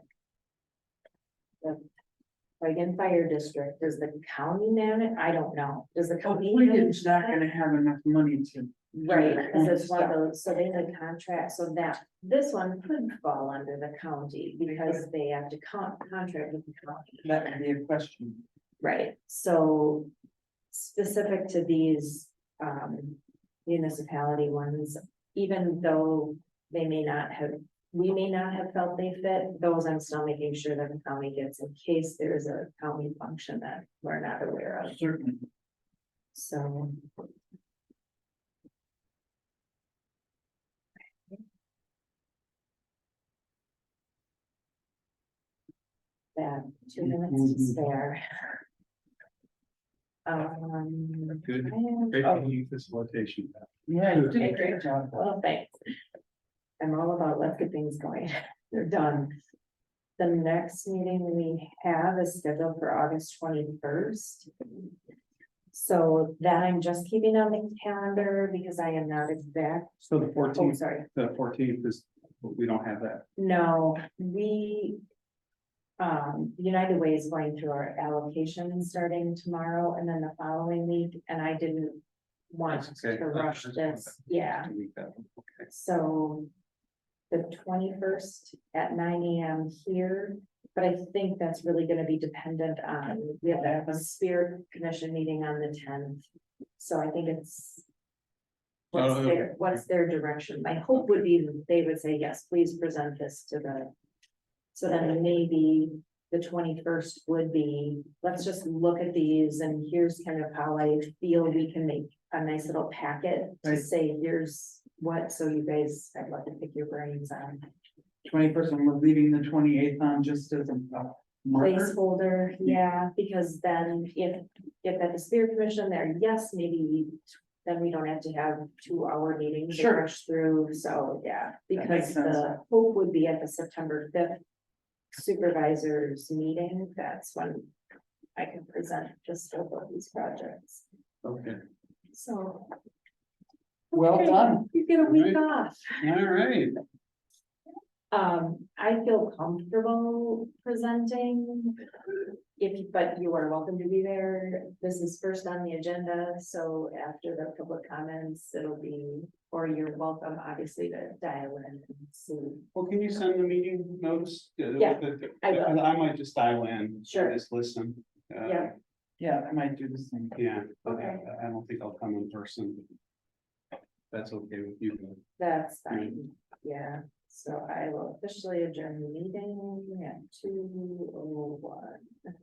like in fire district, does the county manage? I don't know. Does the county? manage It's not gonna have enough money to. Right, because own it's one of stuff. those, so they had a contract, so that, this one could fall under the county because they have to contract with the county. That would be a question. Right, so specific to these municipality ones, even though they may not have, we may not have felt they fit, those I'm still making sure that the county gets in case there's a county function that we're not aware of, Certainly. so. That 2 minutes to spare. Good. Great Oh, facilitation. Yeah, you did a Okay, great job. well, thanks. I'm all about let's get things going. They're done. The next meeting we have is scheduled for August 21st. So that I'm just keeping on the calendar because I am not exact. So the Oh, 14th, sorry. the 14th is, we don't have that. No, we. United Way is going through our allocation starting tomorrow and then the following week, and I didn't want That's okay. to rush this, yeah, Okay. so. The 21st at 9 AM here, but I think that's really gonna be dependent on, we have to have a Spirit Commission meeting on the 10th. So I think it's. What's their direction? My hope would be that they would say, yes, please present this to the. So then maybe the 21st would be, let's just look at these and here's kind of how I feel we can make a nice little packet to Right. say, here's what, so you guys, I'd love to pick your brains on. 21st, and we're leaving the 28th on just as a marker. Placeholder, yeah, because then if at the Spirit Commission there, yes, maybe. Then we don't have to have 2-hour meetings to Sure. rush through, so yeah, That makes because sense. the hope would be at the September 5th. Supervisors meeting, that's when I can present just about these projects, Okay, so. Well Okay, done. You get a week off. all right. I feel comfortable presenting. But you are welcome to be there. This is first on the agenda, so after the public comments, it'll be, or you're welcome, obviously, to dial in and see. Well, can you send the meeting notice? Yeah, I will. I might just dial in. Sure. Just listen. Yeah. Yeah, I might do the same. Yeah, but Okay. I don't think I'll come in person. That's okay with you. That's fine, yeah, so I will officially adjourn the meeting at 2:01.